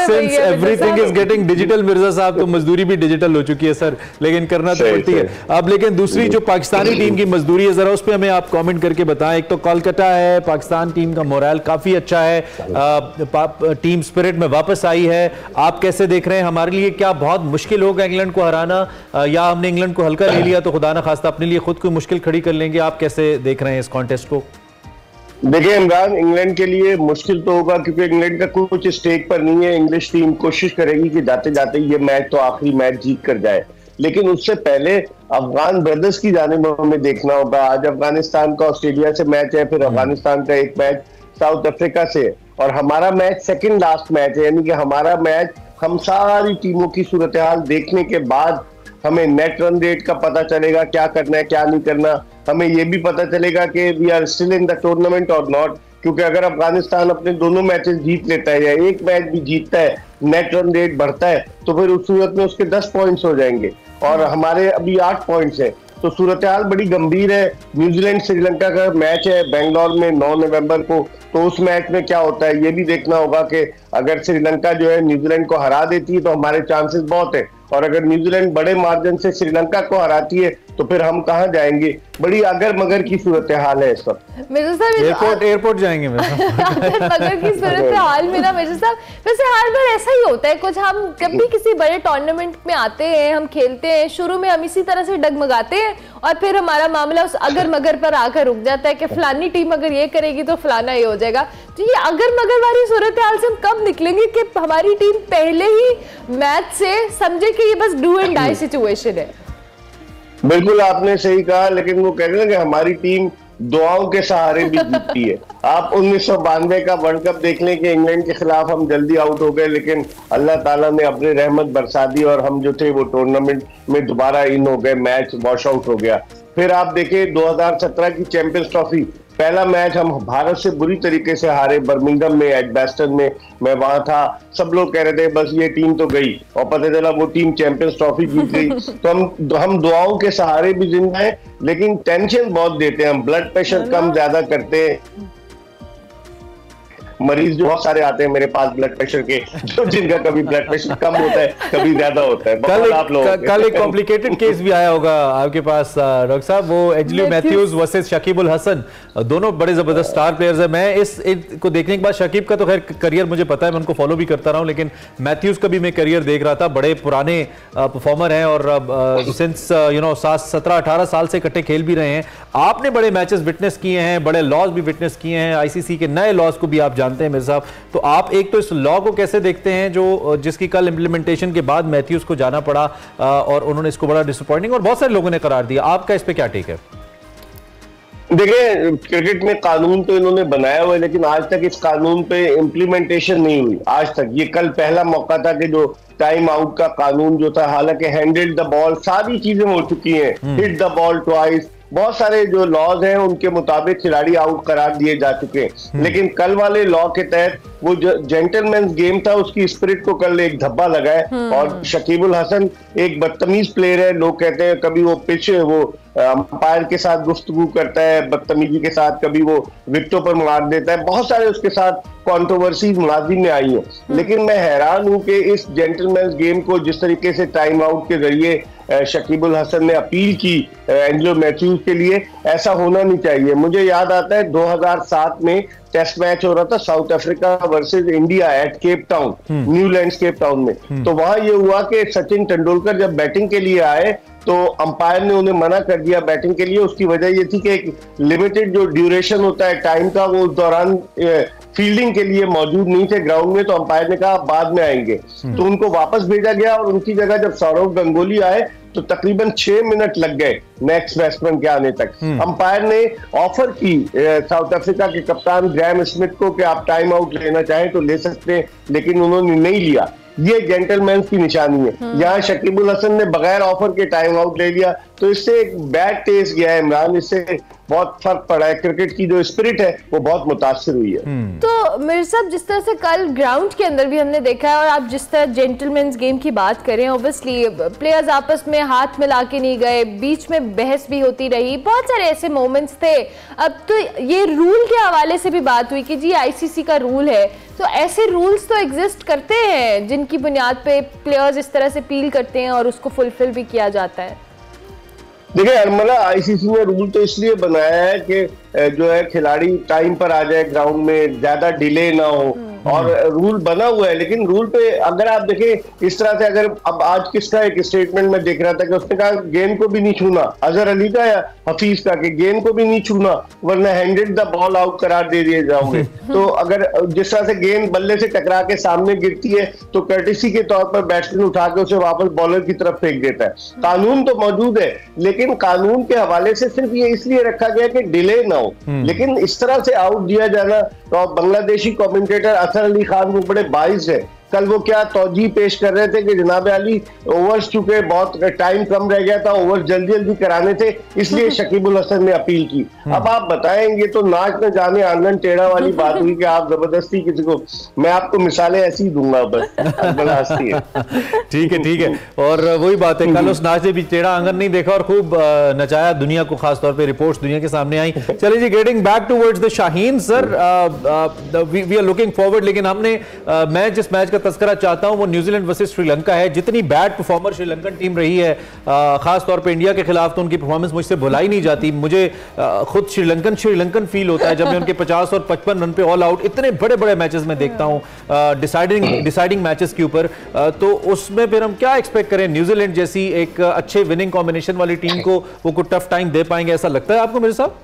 since everything is getting digital Mirza साहब, तो मजदूरी भी डिजिटल हो चुकी है सर, लेकिन करना तो पड़ती है। अब लेकिन दूसरी जो पाकिस्तानी टीम की मजदूरी है, जरा उस पर हमें आप कमेंट करके बताएं। एक तो कोलकाता है, पाकिस्तान टीम का मोरल काफी अच्छा है, टीम स्पिरिट में वापस आई है, आप कैसे देख रहे हैं? हमारे लिए क्या बहुत मुश्किल होगा इंग्लैंड को हराना, या हमने इंग्लैंड को हल्का ले लिया तो खुदा ना खास्ता अपने लिए खुद को मुश्किल खड़ी कर लेंगे? आप कैसे देख रहे हैं इस कॉन्टेस्ट को? देखिए इमरान, इंग्लैंड के लिए मुश्किल तो होगा क्योंकि इंग्लैंड का कुछ स्टेक पर नहीं है। इंग्लिश टीम कोशिश करेगी कि जाते जाते ये मैच तो आखिरी मैच जीत कर जाए, लेकिन उससे पहले अफगान ब्रदर्स की जानिब हमें देखना होगा। आज अफगानिस्तान का ऑस्ट्रेलिया से मैच है, फिर अफगानिस्तान का एक मैच साउथ अफ्रीका से, और हमारा मैच सेकंड लास्ट मैच है। यानी कि हमारा मैच हम सारी टीमों की सूरत हाल देखने के बाद हमें नेट रन रेट का पता चलेगा, क्या करना है क्या नहीं करना। हमें यह भी पता चलेगा कि we are still in the tournament और नॉट, क्योंकि अगर अफगानिस्तान अपने दोनों मैचेस जीत लेता है या एक मैच भी जीतता है, नेट रन रेट बढ़ता है, तो फिर उस सूरत में उसके 10 पॉइंट्स हो जाएंगे और हमारे अभी 8 पॉइंट्स है। तो सूरत हाल बड़ी गंभीर है। न्यूजीलैंड श्रीलंका का मैच है बेंगलोर में 9 नवंबर को, तो उस मैच में क्या होता है ये भी देखना होगा कि अगर श्रीलंका जो है न्यूजीलैंड को हरा देती है तो हमारे चांसेस बहुत है, और अगर न्यूजीलैंड बड़े मार्जिन से श्रीलंका को हराती है तो फिर हम कहाँ जाएंगे? बड़ी अगर मगर की सूरत हाल है इस वक्त। मिर्जा साहब एयरपोर्ट जाएंगे अगर मगर की सूरत हाल में ना मिर्जा साहब, वैसे हर बार ऐसा ही होता है कुछ। हम जब भी किसी बड़े टूर्नामेंट में आते हैं, हम खेलते हैं, शुरू में हम इसी तरह से डगमगाते हैं और फिर हमारा मामला उस अगर मगर पर आकर रुक जाता है कि फलानी टीम अगर ये करेगी तो फलाना ये हो जाएगा। तो ये अगर मगर वाली सूरत हाल से हम कब निकलेंगे कि हमारी टीम पहले ही मैच से समझे कि ये बस डू एंड डाई सिचुएशन है? बिल्कुल आपने सही कहा, लेकिन वो कहते हैं कि हमारी टीम दुआओं के सहारे भी जीतती है। आप 1992 का वर्ल्ड कप देख लें कि इंग्लैंड के खिलाफ हम जल्दी आउट हो गए, लेकिन अल्लाह ताला ने अपनी रहमत बरसा दी और हम जो थे वो टूर्नामेंट में दोबारा इन हो गए, मैच वॉश आउट हो गया। फिर आप देखें 2017 की चैंपियंस ट्रॉफी, पहला मैच हम भारत से बुरी तरीके से हारे बर्मिंघम में, एडबेस्टन में, मैं वहां था। सब लोग कह रहे थे बस ये टीम तो गई, और पता चला वो टीम चैंपियंस ट्रॉफी जीत गई। तो हम दुआओं के सहारे भी जिंदा हैं, लेकिन टेंशन बहुत देते हैं, हम ब्लड प्रेशर कम ज्यादा करते हैं। मरीज जो बहुत सारे आते हैं मेरे पास ब्लड प्रेशर के, जो जिनका कभी ब्लड प्रेशर कम होता है कभी ज्यादा होता है। कल एक कॉम्प्लिकेटेड केस भी आया होगा आपके पास डॉक्टर साहब, वो एंजेलो मैथ्यूज वर्सेस शकीब उल हसन, दोनों बड़े जबरदस्त स्टार प्लेयर्स हैं। मैं इसको देखने के बाद, शकीब का तो खैर करियर मुझे पता है, मैं उनको फॉलो भी करता रहा हूं, लेकिन मैथ्यूज का भी मैं करियर देख रहा था। बड़े पुराने परफॉर्मर हैं और सिंस 17-18 साल से इकट्ठे खेल भी रहे हैं। आपने बड़े मैचेस विटनेस किए हैं, बड़े लॉज भी विटनेस किए हैं, आईसीसी के नए लॉज को भी आप जानते हैं मेरे साहब। तो आप एक तो इस लॉ को कैसे देखते हैं जो जिसकी कल इंप्लीमेंटेशन के बाद मैथ्यूज को जाना पड़ा और उन्होंने इसको बड़ा डिसअपॉइंटिंग और बहुत सारे लोगों ने करार दिया, आपका इस पे क्या टेक है? देखिए क्रिकेट में कानून तो इन्होंने बनाया हुआ है, लेकिन आज तक इस कानून पे इम्प्लीमेंटेशन नहीं हुई आज तक। ये कल पहला मौका था कि जो टाइम आउट का कानून जो था, हालांकि हैंडल द बॉल सारी चीजें हो चुकी हैं, हिट द बॉल ट्वाइस, बहुत सारे जो लॉज हैं उनके मुताबिक खिलाड़ी आउट करार दिए जा चुके हैं, लेकिन कल वाले लॉ के तहत वो जो जेंटलमैन गेम था उसकी स्पिरिट को कल एक धब्बा लगा है। और शकीब उल हसन एक बदतमीज प्लेयर है, लोग कहते हैं कभी वो पिच वो अंपायर के साथ गुफ्तगू करता है बदतमीजी के साथ, कभी वो विकेटों पर मार देता है, बहुत सारे उसके साथ कंट्रोवर्सी मुलाजिम में आई है। लेकिन मैं हैरान हूं कि इस जेंटलमैन गेम को जिस तरीके से टाइम आउट के जरिए शकीब उल हसन ने अपील की एंजेलो मैथ्यूज के लिए, ऐसा होना नहीं चाहिए। मुझे याद आता है 2007 में टेस्ट मैच हो रहा था south Africa versus India at Cape Town, Newlands Cape Town में। तो वहां ये हुआ कि सचिन तेंदुलकर जब बैटिंग के लिए आए तो अंपायर ने उन्हें मना कर दिया बैटिंग के लिए। उसकी वजह ये थी कि एक लिमिटेड जो ड्यूरेशन होता है टाइम का, वो उस दौरान फील्डिंग के लिए मौजूद नहीं थे ग्राउंड में, तो अंपायर ने कहा बाद में आएंगे, तो उनको वापस भेजा गया और उनकी जगह जब सौरव गंगोली आए तो तकरीबन 6 मिनट लग गए नेक्स्ट बैट्समैन के आने तक। अंपायर ने ऑफर की साउथ अफ्रीका के कप्तान ग्रैम स्मिथ को कि आप टाइम आउट लेना चाहें तो ले सकते हैं, लेकिन उन्होंने नहीं लिया। ये जेंटलमैन की निशानी है। यहाँ शकीब उल हसन ने बगैर ऑफर के टाइम आउट ले लिया, तो इससे एक बैड टेस्ट गया है इमरान, इससे बहुत फर्क पड़ा है। क्रिकेट की जो स्पिरिट है वो बहुत मुतासिर हुई है। तो मेरे साहब जिस तरह से कल ग्राउंड के अंदर भी हमने देखा है, और आप जिस तरह जेंटलमैन्स गेम की बात करें, ऑब्वियसली प्लेयर्स आपस में हाथ मिला के नहीं गए, बीच में बहस भी होती रही, बहुत सारे ऐसे मोमेंट्स थे। अब तो ये रूल के हवाले से भी बात हुई कि जी आईसीसी का रूल है, तो ऐसे रूल्स तो एग्जिस्ट करते हैं जिनकी बुनियाद पे प्लेयर्स इस तरह से अपील करते हैं और उसको फुलफिल भी किया जाता है। देखिए हरमला, आईसीसी ने रूल तो इसलिए बनाया है कि जो है खिलाड़ी टाइम पर आ जाए ग्राउंड में, ज्यादा डिले ना हो, और रूल बना हुआ है। लेकिन रूल पे अगर आप देखें इस तरह से, अगर अब आज किसका एक स्टेटमेंट में देख रहा था कि उसने कहा गेंद को भी नहीं छूना, अजहर अली का या हफीज का, कि गेंद को भी नहीं छूना वरना हैंडेड द बॉल आउट करार दे दिए जाओगे। तो अगर जिस तरह से गेंद बल्ले से टकरा के सामने गिरती है तो कर्टिसी के तौर पर बैट्समैन उठा के उसे वापस बॉलर की तरफ फेंक देता है। कानून तो मौजूद है, लेकिन कानून के हवाले से सिर्फ ये इसलिए रखा गया कि डिले ना हो। लेकिन इस तरह से आउट दिया जाना, तो बांग्लादेशी कमेंटेटर अजहर अली खान वो बड़े बाइस है। कल वो क्या तौजी पेश कर रहे थे कि जनाब अली ओवर्स चुके, बहुत टाइम कम रह गया था, ओवर जल्दी जल्दी कराने थे, इसलिए शकीबुल हसन ने अपील की। अब आप बताएंगे तो नाच न जाने आंगन टेढ़ा वाली बात हुई कि आप जबरदस्ती किसी को, मैं आपको मिसालें ऐसी दूंगा बस। ठीक है। और वही बात है, कल उस नाच ने भी टेढ़ा आंगन नहीं देखा और खूब नचाया दुनिया को, खासतौर पर रिपोर्ट्स दुनिया के सामने आई। चलिए जी, getting back towards the Shaheen sir, we are looking forward, लेकिन हमने जिस मैच का तस्करा चाहता हूं वो न्यूजीलैंड वर्सेस श्रीलंका है। जितनी बैड परफॉर्मर श्रीलंकन टीम रही है, खास तौर पे इंडिया के खिलाफ, तो उनकी परफॉर्मेंस मुझसे भुलाई नहीं जाती। मुझे खुद श्रीलंकन फील होता है जब मैं उनके 50 और 55 रन पे ऑल आउट इतने बड़े बड़े मैचेस में देखता हूं, डिसाइडिंग मैचेस के ऊपर। तो उसमें फिर हम क्या एक्सपेक्ट करें? न्यूजीलैंड जैसी एक अच्छे विनिंग कॉम्बिनेशन वाली टीम को वो कोई टफ टाइम दे पाएंगे, ऐसा लगता है आपको मेरे साथ?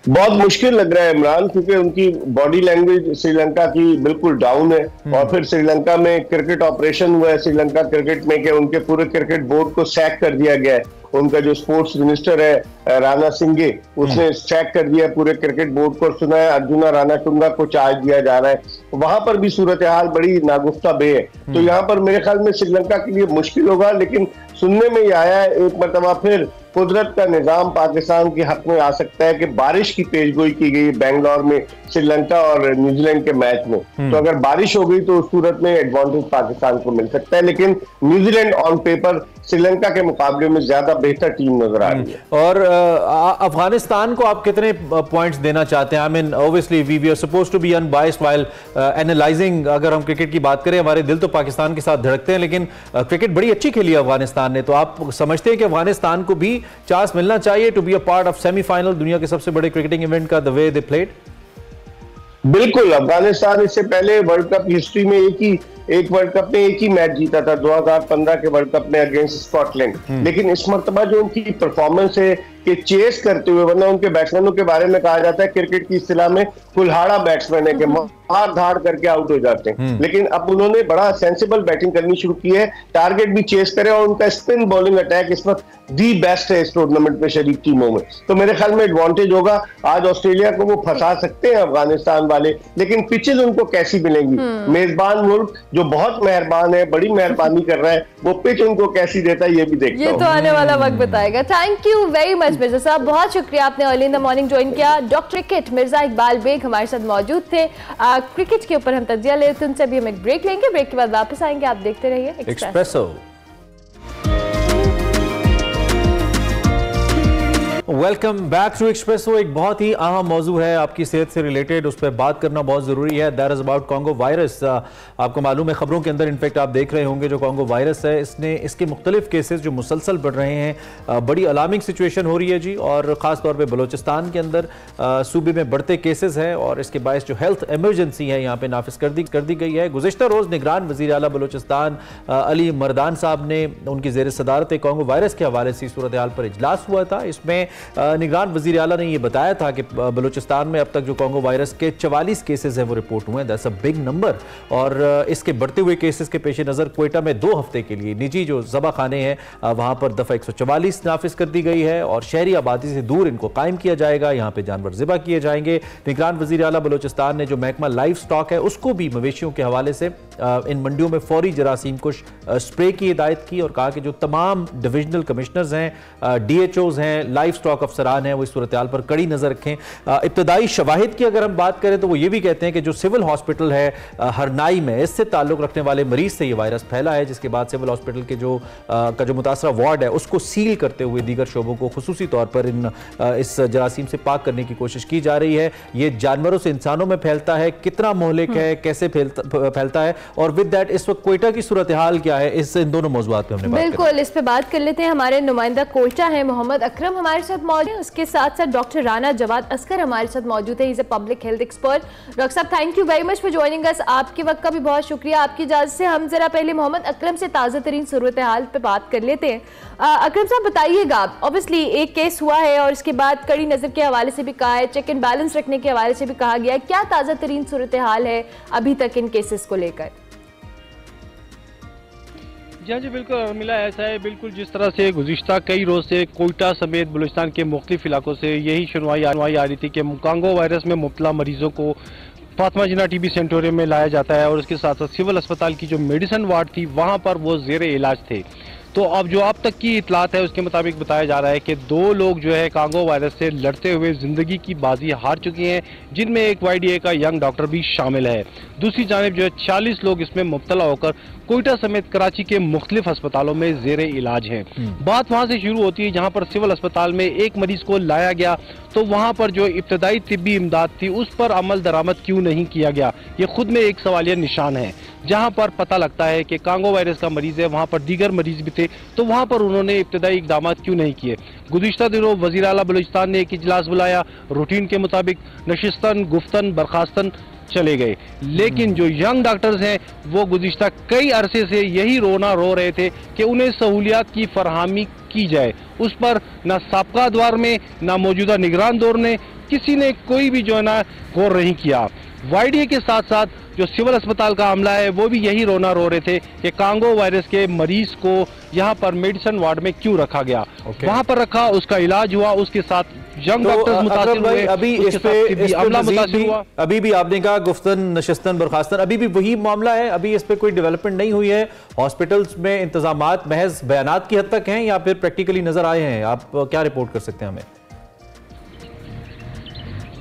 बहुत मुश्किल लग रहा है इमरान, क्योंकि उनकी बॉडी लैंग्वेज श्रीलंका की बिल्कुल डाउन है। और फिर श्रीलंका में क्रिकेट ऑपरेशन हुआ है श्रीलंका क्रिकेट में, कि उनके पूरे क्रिकेट बोर्ड को सैक कर दिया गया है। उनका जो स्पोर्ट्स मिनिस्टर है राणा सिंघे, उसने सैक कर दिया पूरे क्रिकेट बोर्ड को। सुना है अर्जुना रानाटुंगा को चार्ज दिया जा रहा है। वहां पर भी सूरत हाल बड़ी नागुफ्ता बे है। तो यहाँ पर मेरे ख्याल में श्रीलंका के लिए मुश्किल होगा। लेकिन सुनने में ही आया है एक मरतबा फिर कुदरत का निजाम पाकिस्तान के हक में आ सकता है कि बारिश की पेशगोई की गई बेंगलोर में श्रीलंका और न्यूजीलैंड के मैच में। तो अगर बारिश हो गई तो उस सूरत में एडवांटेज पाकिस्तान को मिल सकता है। लेकिन न्यूजीलैंड ऑन पेपर श्रीलंका के मुकाबले में ज्यादा बेहतर टीम नजर आ रही है। और अफगानिस्तान को आप कितने पॉइंट्स देना चाहते हैं? I mean obviously we are supposed to be unbiased while analysing. अगर हम क्रिकेट की बात करें, हमारे दिल तो पाकिस्तान के साथ धड़कते हैं, लेकिन क्रिकेट बड़ी अच्छी खेली है अफगानिस्तान ने। तो आप समझते हैं कि अफगानिस्तान को भी चांस मिलना चाहिए to be a part of semifinal दुनिया के सबसे बड़े क्रिकेटिंग इवेंट का, द वे दे प्लेड? बिल्कुल। अफगानिस्तान इससे पहले वर्ल्ड कप हिस्ट्री में एक वर्ल्ड कप में एक ही मैच जीता था, 2015 के वर्ल्ड कप में अगेंस्ट स्कॉटलैंड। लेकिन इस मर्तबा जो उनकी परफॉर्मेंस है कि चेस करते हुए, वरना उनके बैट्समैनों के बारे में कहा जाता है क्रिकेट की इस्तिलाह में कुल्हाड़ा बैट्समैन है कि मार धाड़ करके आउट हो जाते हैं। लेकिन अब उन्होंने बड़ा सेंसिबल बैटिंग करनी शुरू की है, टारगेट भी चेस करे, और उनका स्पिन बॉलिंग अटैक इस वक्त दी बेस्ट है इस टूर्नामेंट में शरीक टीमों में। तो मेरे ख्याल में एडवांटेज होगा। आज ऑस्ट्रेलिया को वो फंसा सकते हैं अफगानिस्तान वाले, लेकिन पिचेज उनको कैसी मिलेंगी? मेजबान मुल्क जो बहुत मेहरबान है, बड़ी मेहरबानी कर रहा है, वो पिच उनको कैसी देता है ये भी देखता हूं। ये तो आने वाला वक्त बताएगा। Thank you very much Mirza साहब, बहुत शुक्रिया आपने early in the morning join किया। डॉक्टर क्रिकेट मिर्जा इकबाल बेग हमारे साथ मौजूद थे। क्रिकेट के ऊपर हम तज्जिया लेते, उनसे भी हम एक ब्रेक लेंगे, ब्रेक के बाद वापस आएंगे। आप देखते रहिए Expresso. Welcome back to Expresso. एक बहुत ही अहम मौजू है आपकी सेहत से रिलेटेड, उस पर बात करना बहुत ज़रूरी है। That is about Congo virus. आपको मालूम है, खबरों के अंदर इनफेक्ट आप देख रहे होंगे जो कॉन्गो वायरस है, इसके मुख्तलिफ केसेस जो मुसलसल बढ़ रहे हैं। बड़ी अलार्मिंग सिचुएशन हो रही है जी, और ख़ास तौर पर बलोचिस्तान के अंदर सूबे में बढ़ते केसेस हैं, और इसके बायस जो हेल्थ एमरजेंसी है यहाँ पर नाफिज कर दी गई है। गुज़िश्ता रोज़ निगरान वज़ीर आला बलोचिस्तान अली मरदान साहब ने उनकी ज़ेर सदारत कॉन्गो वायरस के हवाले से सूरत हाल पर इजलास हुआ था। इसमें निगरान वज़ीर आला ने यह बताया था कि बलूचिस्तान में अब तक जो कॉन्गो वायरस के 44 केसेस हैं वो रिपोर्ट हुए हैं। That's a big number. और इसके बढ़ते हुए केसेस के पेश नज़र क्वेटा में 2 हफ्ते के लिए निजी जो ज़बा खाने हैं वहाँ पर दफ़ा 144 नाफिज कर दी गई है, और शहरी आबादी से दूर इनको कायम किया जाएगा। यहाँ पर जानवर ज़िबा किए जाएंगे। निगरान वज़ीर आला बलूचिस्तान ने जो महकमा लाइफ स्टॉक है उसको भी मवेशियों के हवाले से इन मंडियों में फौरी जरासीम को स्प्रे की हिदायत की, और कहा कि जो तमाम डिविजनल कमिश्नर्स हैं, DHOs हैं, लाइफ स्टॉक टॉक अफसरान हैं वो इस सूरत हाल पर कड़ी नज़र रखें। इब्तदाई शवाहिद की अगर हम बात करें तो वो ये भी कहते हैं कि जो सिविल हॉस्पिटल है हरनाई में, इससे ताल्लुक़ रखने वाले मरीज से ये वायरस फैला है, जिसके बाद सिविल हॉस्पिटल के जो मुतासरा वार्ड है उसको सील करते हुए दीगर शोबों को खुसूसी तौर पर इस जरासीम से पाक करने की कोशिश की जा रही है। ये जानवरों से इंसानों में फैलता है, कितना मोहलिक है, कैसे फैलता है, और विद दैट इस वक्त कोयटा की सूरत हाल क्या है, इन दोनों मौजूद पे हमने बात बिल्कुल इस पे बात कर लेते हैं। हमारे नुमाइंदा कोयटा है मोहम्मद अकरम हमारे साथ मौजूद है, उसके साथ साथ डॉक्टर राना जवाद असगर हमारे साथ मौजूद है। Is a public health expert. Doctor साहब thank you very much for joining us. आपके वक्त का भी बहुत शुक्रिया। आपकी इजाजत से हम जरा पहले मोहम्मद अकरम से ताज़ा तरीन सूरत हाल पे बात कर लेते हैं। अकरम साहब बताइएगा, ऑब्वियसली एक केस हुआ है और इसके बाद कड़ी नज़र के हवाले से भी कहा है, चेक एंड बैलेंस रखने के हवाले से भी कहा गया है, क्या ताज़ा तरीन सूरत हाल है अभी तक इन केसेस को लेकर? जी हाँ जी बिल्कुल मिला, ऐसा है बिल्कुल जिस तरह से गुज़िश्ता कई रोज से कोयटा समेत बलूचिस्तान के मुख्तलिफ इलाकों से यही सुनवाई आ रही थी कि कांगो वायरस में मुब्तला मरीजों को फातिमा जिन्ना टीबी सेंटोरियम में लाया जाता है और उसके साथ साथ सिविल अस्पताल की जो मेडिसिन वार्ड थी वहाँ पर वो जेर इलाज थे। तो अब जो अब तक की इतलात है उसके मुताबिक बताया जा रहा है कि 2 लोग जो है कांगो वायरस से लड़ते हुए जिंदगी की बाजी हार चुके हैं, जिनमें एक YDA का यंग डॉक्टर भी शामिल है। दूसरी जानिब जो है 40 लोग इसमें मुब्तला होकर कोयटा समेत कराची के मुख्तलिफ अस्पतालों में जेरे इलाज हैं। बात वहां से शुरू होती है जहां पर सिविल अस्पताल में एक मरीज को लाया गया तो वहां पर जो इब्तदाई तिब्बी इमदाद थी उस पर अमल दरामद क्यों नहीं किया गया, ये खुद में एक सवालिया निशान है। जहां पर पता लगता है कि कांगो वायरस का मरीज है, वहां पर दीगर मरीज भी थे, तो वहां पर उन्होंने इब्तदाई इकदाम क्यों नहीं किए। गुज़िश्ता दिनों वज़ीर आला बलूचिस्तान ने एक इजलास बुलाया, रूटीन के मुताबिक नशिस्तन गुफ्तन बर्खास्तन चले गए, लेकिन जो यंग डॉक्टर्स हैं वो गुज़िश्ता कई अरसे से यही रोना रो रहे थे कि उन्हें सहूलियात की फरहमी की जाए। उस पर ना साबका दौर में ना मौजूदा निगरान दौर ने किसी ने कोई भी जो है ना गौर नहीं किया। YDA के साथ साथ जो सिविल अस्पताल का अमला है वो भी यही रोना रो रहे थे कि कांगो वायरस के मरीज को यहाँ पर मेडिसिन वार्ड में क्यों रखा गया। वहाँ पर रखा, उसका इलाज हुआ, उसके साथ यंग डॉक्टर्स मुतासिर हुए, अभी इस पे अमला मुतासिर हुआ। अभी भी आपने कहा गुफ्तन नशिस्तन बर्खास्तन, अभी भी वही मामला है, अभी इस पे कोई डेवलपमेंट नहीं हुई है। हॉस्पिटल्स में इंतजामात महज बयानात की हद तक हैं या फिर प्रैक्टिकली नजर आए हैं? आप क्या रिपोर्ट कर सकते हैं हमें?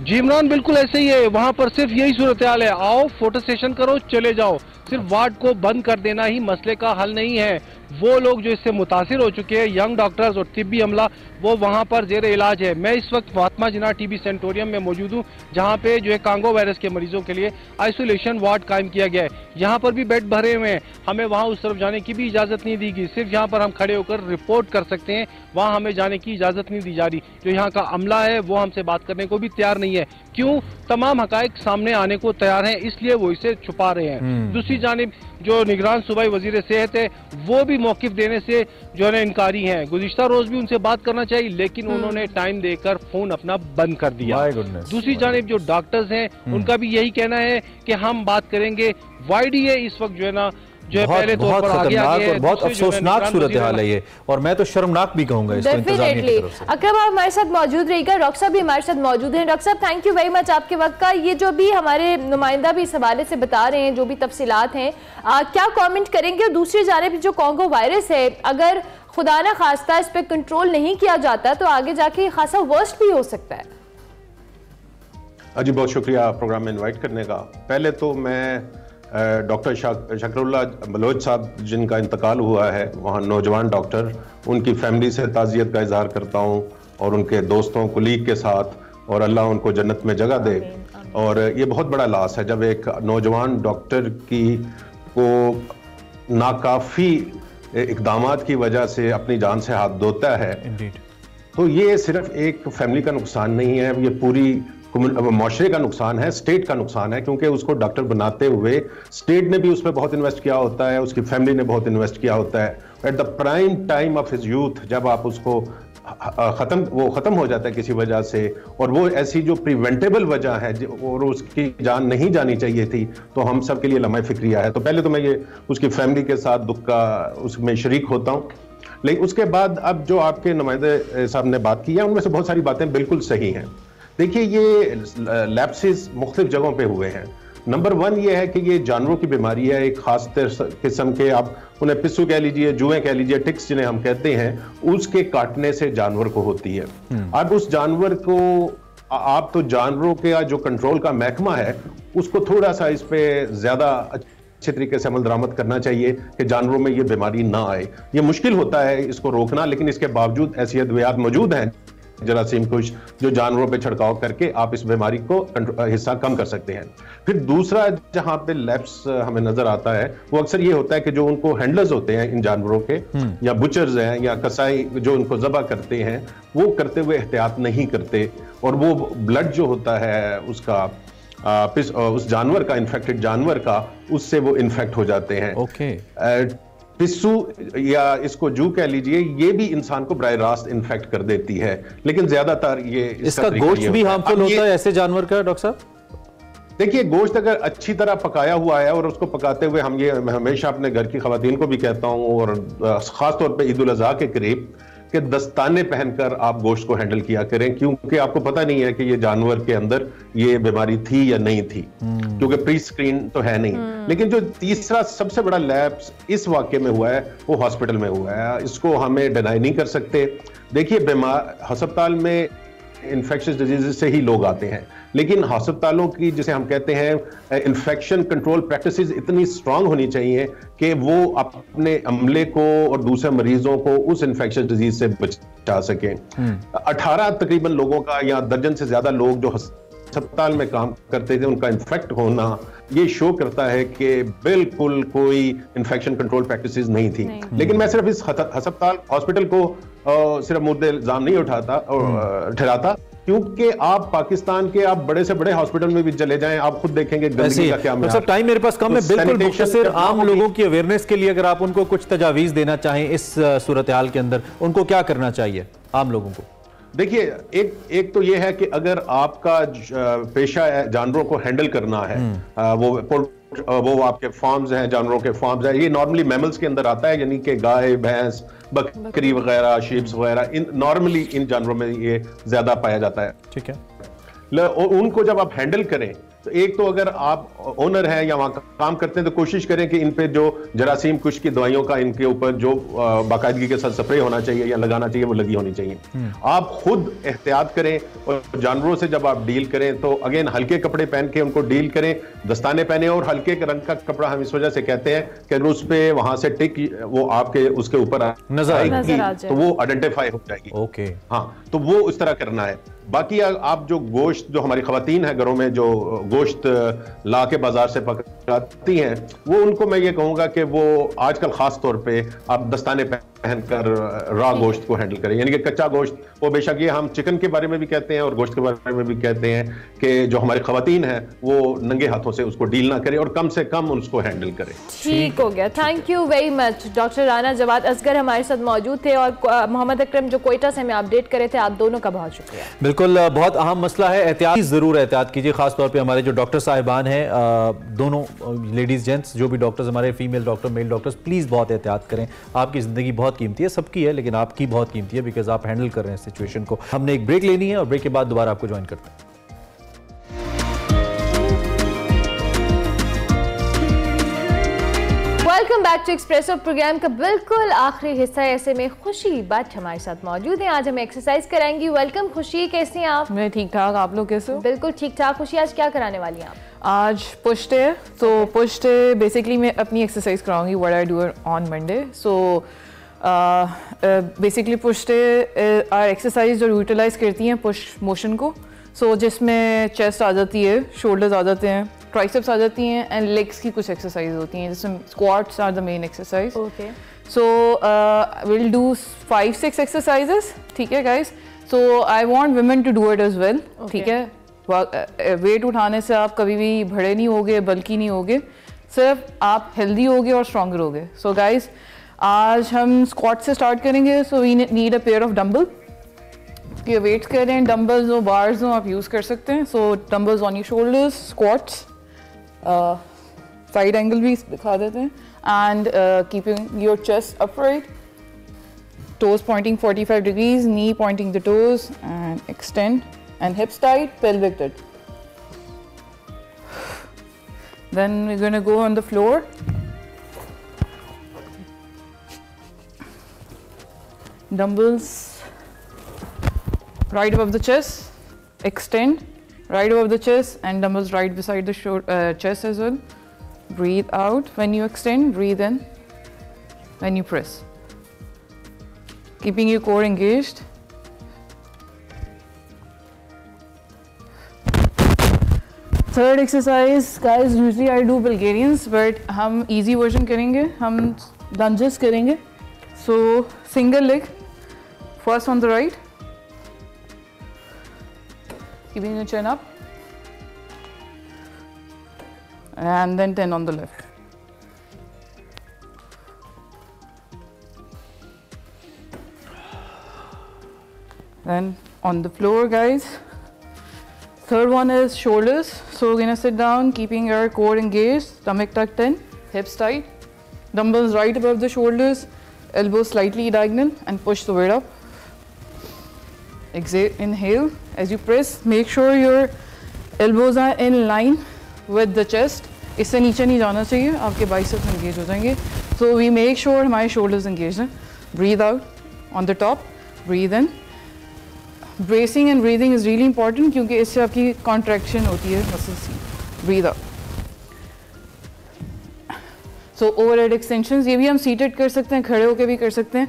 जी इमरान बिल्कुल ऐसे ही है, वहां पर सिर्फ यही सूरत हाल है, आओ फोटो सेशन करो चले जाओ। सिर्फ वार्ड को बंद कर देना ही मसले का हल नहीं है। वो लोग जो इससे मुतासिर हो चुके हैं, यंग डॉक्टर्स और तिब्बी अमला, वो वहाँ पर जेर इलाज है। मैं इस वक्त फातिमा जिन्ना टीबी सेंटोरियम में मौजूद हूँ जहाँ पे जो है कांगो वायरस के मरीजों के लिए आइसोलेशन वार्ड कायम किया गया है। यहाँ पर भी बेड भरे हुए हैं, हमें वहाँ उस तरफ जाने की भी इजाज़त नहीं दी गई। सिर्फ यहाँ पर हम खड़े होकर रिपोर्ट कर सकते हैं, वहाँ हमें जाने की इजाज़त नहीं दी जा रही। जो यहाँ का अमला है वो हमसे बात करने को भी तैयार नहीं है। क्यों? तमाम हकायक सामने आने को तैयार हैं, इसलिए वो इसे छुपा रहे हैं। दूसरी जानिब जो निगरान सूबाई वजीर सेहत है वो भी मौकिफ देने से जो है इनकारी हैं। गुज़िश्ता रोज भी उनसे बात करना चाहिए लेकिन उन्होंने टाइम देकर फोन अपना बंद कर दिया। दूसरी जानिब जो डॉक्टर्स हैं उनका भी यही कहना है कि हम बात करेंगे। YDA इस वक्त जो है ना जो पहले तौर पर आगे और बहुत अफसोसनाक सूरत हाल है ये, और मैं तो शर्मनाक भी कहूंगा इसको इंतजामिया की तरफ से। अकरम आप हमारे साथ मौजूद रहिएगा, डॉक्टर साहब भी हमारे साथ मौजूद हैं। डॉक्टर साहब थैंक यू वेरी मच आपके वक्त का। ये जो भी हमारे नुमाइंदा भी इस हवाले से बता रहे हैं, जो भी तफसीलात हैं, क्या कमेंट करेंगे? और दूसरी जानिब जो कांगो वायरस है, अगर खुदा ना खास्ता इस पर कंट्रोल नहीं किया जाता तो आगे जाके खासा वर्स्ट भी हो सकता है। जी बहुत शुक्रिया प्रोग्राम में इन्वाइट करने का। पहले तो मैं डॉक्टर शकरुल्लाह बलोच साहब जिनका इंतकाल हुआ है, वहाँ नौजवान डॉक्टर, उनकी फैमिली से ताज़ियत का इजहार करता हूँ और उनके दोस्तों कुलीग के साथ, और अल्लाह उनको जन्नत में जगह दे। और ये बहुत बड़ा लॉस है जब एक नौजवान डॉक्टर की को नाकाफ़ी इक़दामात की वजह से अपनी जान से हाथ धोता है। तो ये सिर्फ एक फैमिली का नुकसान नहीं है, ये पूरी माशरे का नुकसान है, स्टेट का नुकसान है, क्योंकि उसको डॉक्टर बनाते हुए स्टेट ने भी उस पर बहुत इन्वेस्ट किया होता है, उसकी फैमिली ने बहुत इन्वेस्ट किया होता है। At the prime time of his youth जब आप उसको ख़त्म हो जाता है किसी वजह से, और वो ऐसी जो प्रिवेंटेबल वजह है और उसकी जान नहीं जानी चाहिए थी, तो हम सब के लिए लम्हा फिक्रिया है। तो पहले तो मैं ये उसकी फैमिली के साथ दुख का उसमें शरीक होता हूँ। लेकिन उसके बाद अब जो आपके नुमाइंदे साहब ने बात की है उनमें से बहुत सारी बातें बिल्कुल सही हैं। देखिए ये लैप्सेस मुख्तलिफ जगहों पे हुए हैं। नंबर 1 ये है कि ये जानवरों की बीमारी है, एक खास किस्म के, आप उन्हें पिस्सू कह लीजिए, जुएं कह लीजिए, टिक्स जिन्हें हम कहते हैं, उसके काटने से जानवर को होती है। अब उस जानवर को आप तो जानवरों के जो कंट्रोल का महकमा है उसको थोड़ा सा इस पे ज्यादा अच्छे तरीके से अमल दरामद करना चाहिए कि जानवरों में ये बीमारी ना आए। ये मुश्किल होता है इसको रोकना, लेकिन इसके बावजूद ऐसी अद्वियात मौजूद हैं जरासीम कुश जो जानवरों पे छिड़काव करके आप इस बीमारी को हिस्सा कम कर सकते हैं। फिर दूसरा जहां पे लैप्स हमें नजर आता है वो अक्सर ये होता है कि जो उनको हैंडलर्स होते हैं इन जानवरों के या बुचर्स हैं या कसाई जो उनको ज़बह करते हैं, वो करते हुए एहतियात नहीं करते और वो ब्लड जो होता है उसका उस जानवर का, इन्फेक्टेड जानवर का, उससे वो इन्फेक्ट हो जाते हैं। पिस्सू या इसको जू कह लीजिए, ये भी इंसान को बराह रास्त इन्फेक्ट कर देती है, लेकिन ज्यादातर ये इसका गोश्त भी हार्मफुल होता है ऐसे जानवर का डॉक्टर साहब? देखिए, गोश्त अगर अच्छी तरह पकाया हुआ है और उसको पकाते हुए हम ये हमेशा अपने घर की खवातीन को भी कहता हूँ और खास तौर पे ईद उल अज़हा के करीब कि दस्ताने पहनकर आप गोश्त को हैंडल किया करें, क्योंकि आपको पता नहीं है कि ये जानवर के अंदर ये बीमारी थी या नहीं थी, क्योंकि प्री स्क्रीन तो है नहीं। लेकिन जो तीसरा सबसे बड़ा लैप्स इस वाक्य में हुआ है वो हॉस्पिटल में हुआ है, इसको हमें डिनाई नहीं कर सकते। देखिए, बीमार अस्पताल में इन्फेक्शियस डिजीज से ही लोग आते हैं, लेकिन अस्पतालों की जिसे हम कहते हैं इन्फेक्शन कंट्रोल प्रैक्टिसेस इतनी स्ट्रांग होनी चाहिए कि वो अपने अमले को और दूसरे मरीजों को उस इन्फेक्शियस डिजीज से बचा सकें। 18 तकरीबन लोगों का या दर्जन से ज्यादा लोग जो अस्पताल में काम करते थे उनका इन्फेक्ट होना ये शो करता है कि बिल्कुल कोई इन्फेक्शन कंट्रोल प्रैक्टिसेस नहीं थी। लेकिन मैं सिर्फ इस हॉस्पिटल को सिर्फ मुद्दे इल्जाम नहीं उठाता और ठहराता, क्योंकि आप पाकिस्तान के आप बड़े से बड़े हॉस्पिटल में भी चले जाएं, आप खुद देखेंगे गंदगी का क्या मतलब टाइम मेरे पास कम है। बिल्कुल मुख्तसर आम लोगों की अवेयरनेस के लिए अगर आप उनको कुछ तजावीज देना चाहें इस सूरत हाल के अंदर, उनको क्या करना चाहिए आम लोगों को? देखिए, एक तो ये है कि अगर आपका पेशा जानवरों को हैंडल करना है, वो आपके फार्म्स हैं, जानवरों के फार्म्स हैं, ये नॉर्मली मैमल्स के अंदर आता है, यानी कि गाय, भैंस, बकरी वगैरह, शीप्स वगैरह, नॉर्मली इन जानवरों में ये ज्यादा पाया जाता है। ठीक है। और उनको जब आप हैंडल करें तो एक तो अगर आप ओनर हैं या वहां काम करते हैं तो कोशिश करें कि इन पे जो जरासीम कुश की दवाइयों का इनके ऊपर जो बाकायदगी के साथ स्प्रे होना चाहिए या लगाना चाहिए वो लगी होनी चाहिए। आप खुद एहतियात करें और जानवरों से जब आप डील करें तो अगेन हल्के कपड़े पहन के उनको डील करें, दस्ताने पहने, और हल्के रंग का कपड़ा हम इस वजह से कहते हैं कि अगर उस पे वहां से टिक वो आपके उसके ऊपर नजर आएगी तो वो आइडेंटिफाई हो जाएगी। ओके, हाँ, तो वो इस तरह करना है। बाकी आप जो गोश्त, जो हमारी खवातीन है घरों में जो गोश्त ला के बाजार से पकाती हैं, वो उनको मैं ये कहूंगा कि वो आजकल खास तौर पे आप दस्ताने पहनकर रॉ गोश्त को हैंडल करें, यानी कि कच्चा गोश्त। वो बेशक ये हम चिकन के बारे में भी कहते हैं और गोश्त के बारे में भी कहते हैं कि जो हमारी खवातीन है वो नंगे हाथों से उसको डील ना करें और कम से कम उसको हैंडल करें। ठीक हो गया, thank you very much. Doctor Rana Jawad Asghar हमारे साथ मौजूद थे और मोहम्मद अकरम जो कोयटा से हमें अपडेट करे थे। आप दोनों का बहुत शुक्रिया। बिल्कुल, बहुत अहम मसला है, एहतियात जरूर एहतियात कीजिए, खासतौर पे हमारे जो डॉक्टर साहिबान हैं, दोनों लेडीज जेंट्स जो भी डॉक्टर्स हमारे, female doctor, male doctors, please बहुत एहतियात करें। आपकी जिंदगी बहुत कीमती है, सबकी है, लेकिन आपकी बहुत कीमती है बिकॉज आप हैंडल कर रहे हैं सिचुएशन को। हमने एक ब्रेक लेनी है और ब्रेक के बाद दोबारा आपको ज्वाइन करते हैं। Welcome back to Expresso program का बिल्कुल आखिरी हिस्सा। ऐसे में खुशी बट हमारे साथ मौजूद है। आज हम एक्सरसाइज कराएंगी। वेलकम खुशी, कैसी हैं आप? मैं ठीक ठाक, आप लोग कैसे हो? बिल्कुल ठीक ठाक। खुशी, आज क्या कराने वाली हैं आप? आज पुश डे है, तो पुश डे बेसिकली मैं अपनी एक्सरसाइज कराऊंगी what I do on Monday. So basically push day are exercise जो यूटिलाइज करती हैं पुश मोशन को। सो जिसमें चेस्ट आ जाती है, शोल्डर्स आ जाते हैं, ट्राइसेप्स आ जाती हैं एंड लेग्स की कुछ एक्सरसाइज होती हैं, जिसमें squats are the main exercise. Okay, so will do 5-6 exercises, ठीक है guys? So I want women to do it as well, ठीक है? वेट उठाने से आप कभी भी बड़े नहीं होगे, बल्कि नहीं होगे, सिर्फ आप हेल्दी होगे और स्ट्रॉन्गर होगे। सो गाइस, आज हम स्क्वाट से स्टार्ट करेंगे। So we need a pair of dumbbell. ये वेट्स कर रहे हैं, डंबल्स हो, बार्स हो, आप यूज़ कर सकते हैं। So dumbbells on your shoulders, squats, side angle भी दिखा देते हैं, and keeping your chest upright, toes pointing 45 degrees, knee pointing the toes, and extend, and hips tight, pelvic tight. Then we're going to go on the floor. Dumbbells right above the chest, extend right above the chest, and dumbbells right beside the chest as well. Breathe out when you extend, breathe in when you press. Keeping your core engaged. Third exercise, guys, usually I do Bulgarians, but हम easy version करेंगे, हम lunges करेंगे. So single leg, first on the right, keeping your chin up, and then 10 on the left. Then on the floor, guys. Third one is shoulders. So we're gonna sit down, keeping your core engaged, stomach tucked in, hips tight, dumbbells right above the shoulders, elbows slightly diagonal, and push the weight up. Exhale, inhale. As you press, make sure your elbows are in line with the chest. इससे नीचे नहीं जाना चाहिए, आपके biceps engage हो जाएंगे. So we make sure हमारे shoulders engaged हैं. Breathe out on the top, breathe in. Bracing and breathing is really important क्योंकि इससे आपकी contraction होती है muscles की. Breathe out. So overhead extensions, ये भी हम seated कर सकते हैं, खड़े होके भी कर सकते हैं.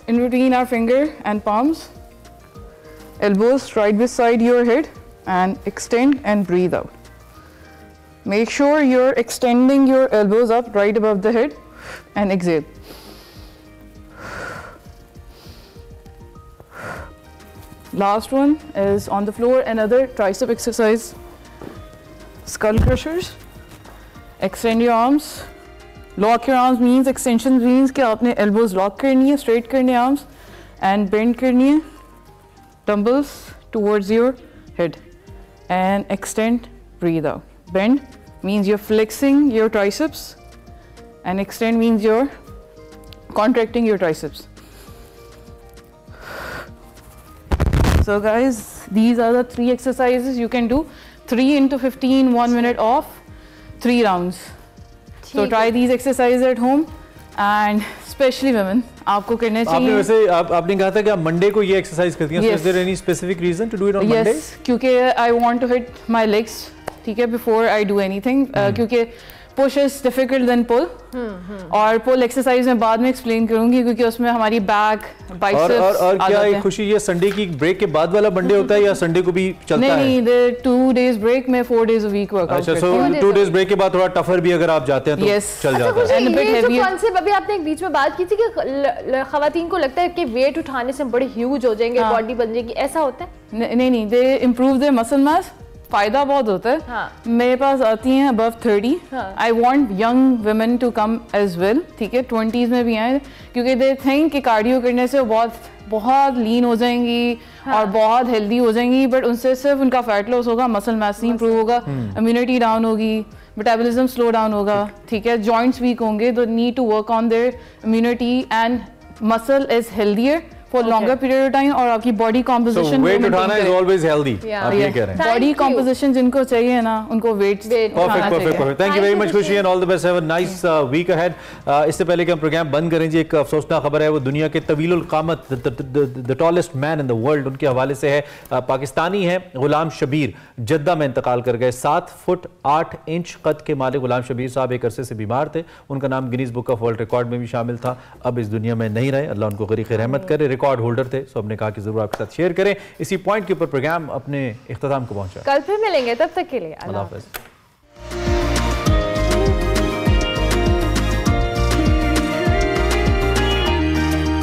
In between our finger and palms, elbows right beside your head, and extend and breathe out. Make sure you're extending your elbows up right above the head, and exhale. Last one is on the floor, another tricep exercise, skull crushers. Extend your arms. Lock your arms means, extension means कि आपने elbows lock करनी है, straight करने arms, and bend करनी है. Dumbbells towards your head, and extend, breathe out. Bend means you're flexing your triceps, and extend means you're contracting your triceps. So guys, these are the 3 exercises you can do. 3 into 15, 1 minute off, 3 rounds. So try these exercises at home, and especially women, आपको करने चाहिए. आपने वैसे आपने कहा था कि आप मंडे को ये एक्सरसाइज करती हैं. So is there any specific reason to do it on Monday? Yes, क्योंकि I want to hit my legs, ठीक है, before I do anything. क्योंकि push is difficult than pull. और pull exercise में बाद में explain करूँगी क्योंकि उसमें हमारी back, biceps और क्या ये खुशी ये संडे की ब्रेक के बाद वाला मंडे होता है या संडे को भी चलता है? नहीं, the 2 days break में 4 days a week workout. अच्छा, so 2 days break के बाद थोड़ा tougher भी अगर आप जाते हैं तो चल जाता है. And a bit heavier. ये जो concept अभी आपने एक बीच में बात की थी कि ख़वातीन को लगता है कि weight उठाने से बड़े huge हो जाएंगे, body बन जाएगी, ऐसा होता है? नहीं, they improve their muscle mass. फ़ायदा बहुत होता है. मेरे पास आती हैं above 30. I want young women to come as well. ठीक है, 20s में भी आए क्योंकि they think कि कार्डियो करने से बहुत लीन हो जाएंगी और बहुत हेल्दी हो जाएंगी, बट उनसे सिर्फ उनका फैट लॉस होगा, मसल मास इंप्रूव होगा, इम्यूनिटी डाउन होगी, मेटाबॉलिज्म स्लो डाउन होगा. ठीक है, जॉइंट्स वीक होंगे, तो need to work on their immunity, and muscle is healthier for longer period of time, और आपकी body composition. So weight उठाना is always healthy. आप ये कह रहे हैं. Body composition जिनको चाहिए ना, उनको weight उठाना चाहिए. Perfect. Thank you very much, Khushi, and all the best. Have a nice week ahead. इससे पहले कि हम प्रोग्राम बंद करें जी, एक अफसोसनाक खबर है, वो दुनिया के तवीलुल क़ामत, the tallest man in the world, उनके हवाले से है. पाकिस्तानी है गुलाम शबीर, जद्दा में इंतकाल कर गए. 7 फुट 8 इंच कद के मालिक गुलाम शबीर साहब एक अरसे से बीमार थे. उनका नाम Guinness book of world record में भी शामिल था. अब इस दुनिया में नहीं रहे, अल्लाह उनको गरीक़ रहमत करे. रिकॉर्ड होल्डर थे, सो हमने कहा कि जरूर आपके साथ शेयर करें. इसी पॉइंट के ऊपर प्रोग्राम अपने इख्तिताम को पहुंचा. कल फिर मिलेंगे, तब तक के लिए अल्लाह हाफ़िज़.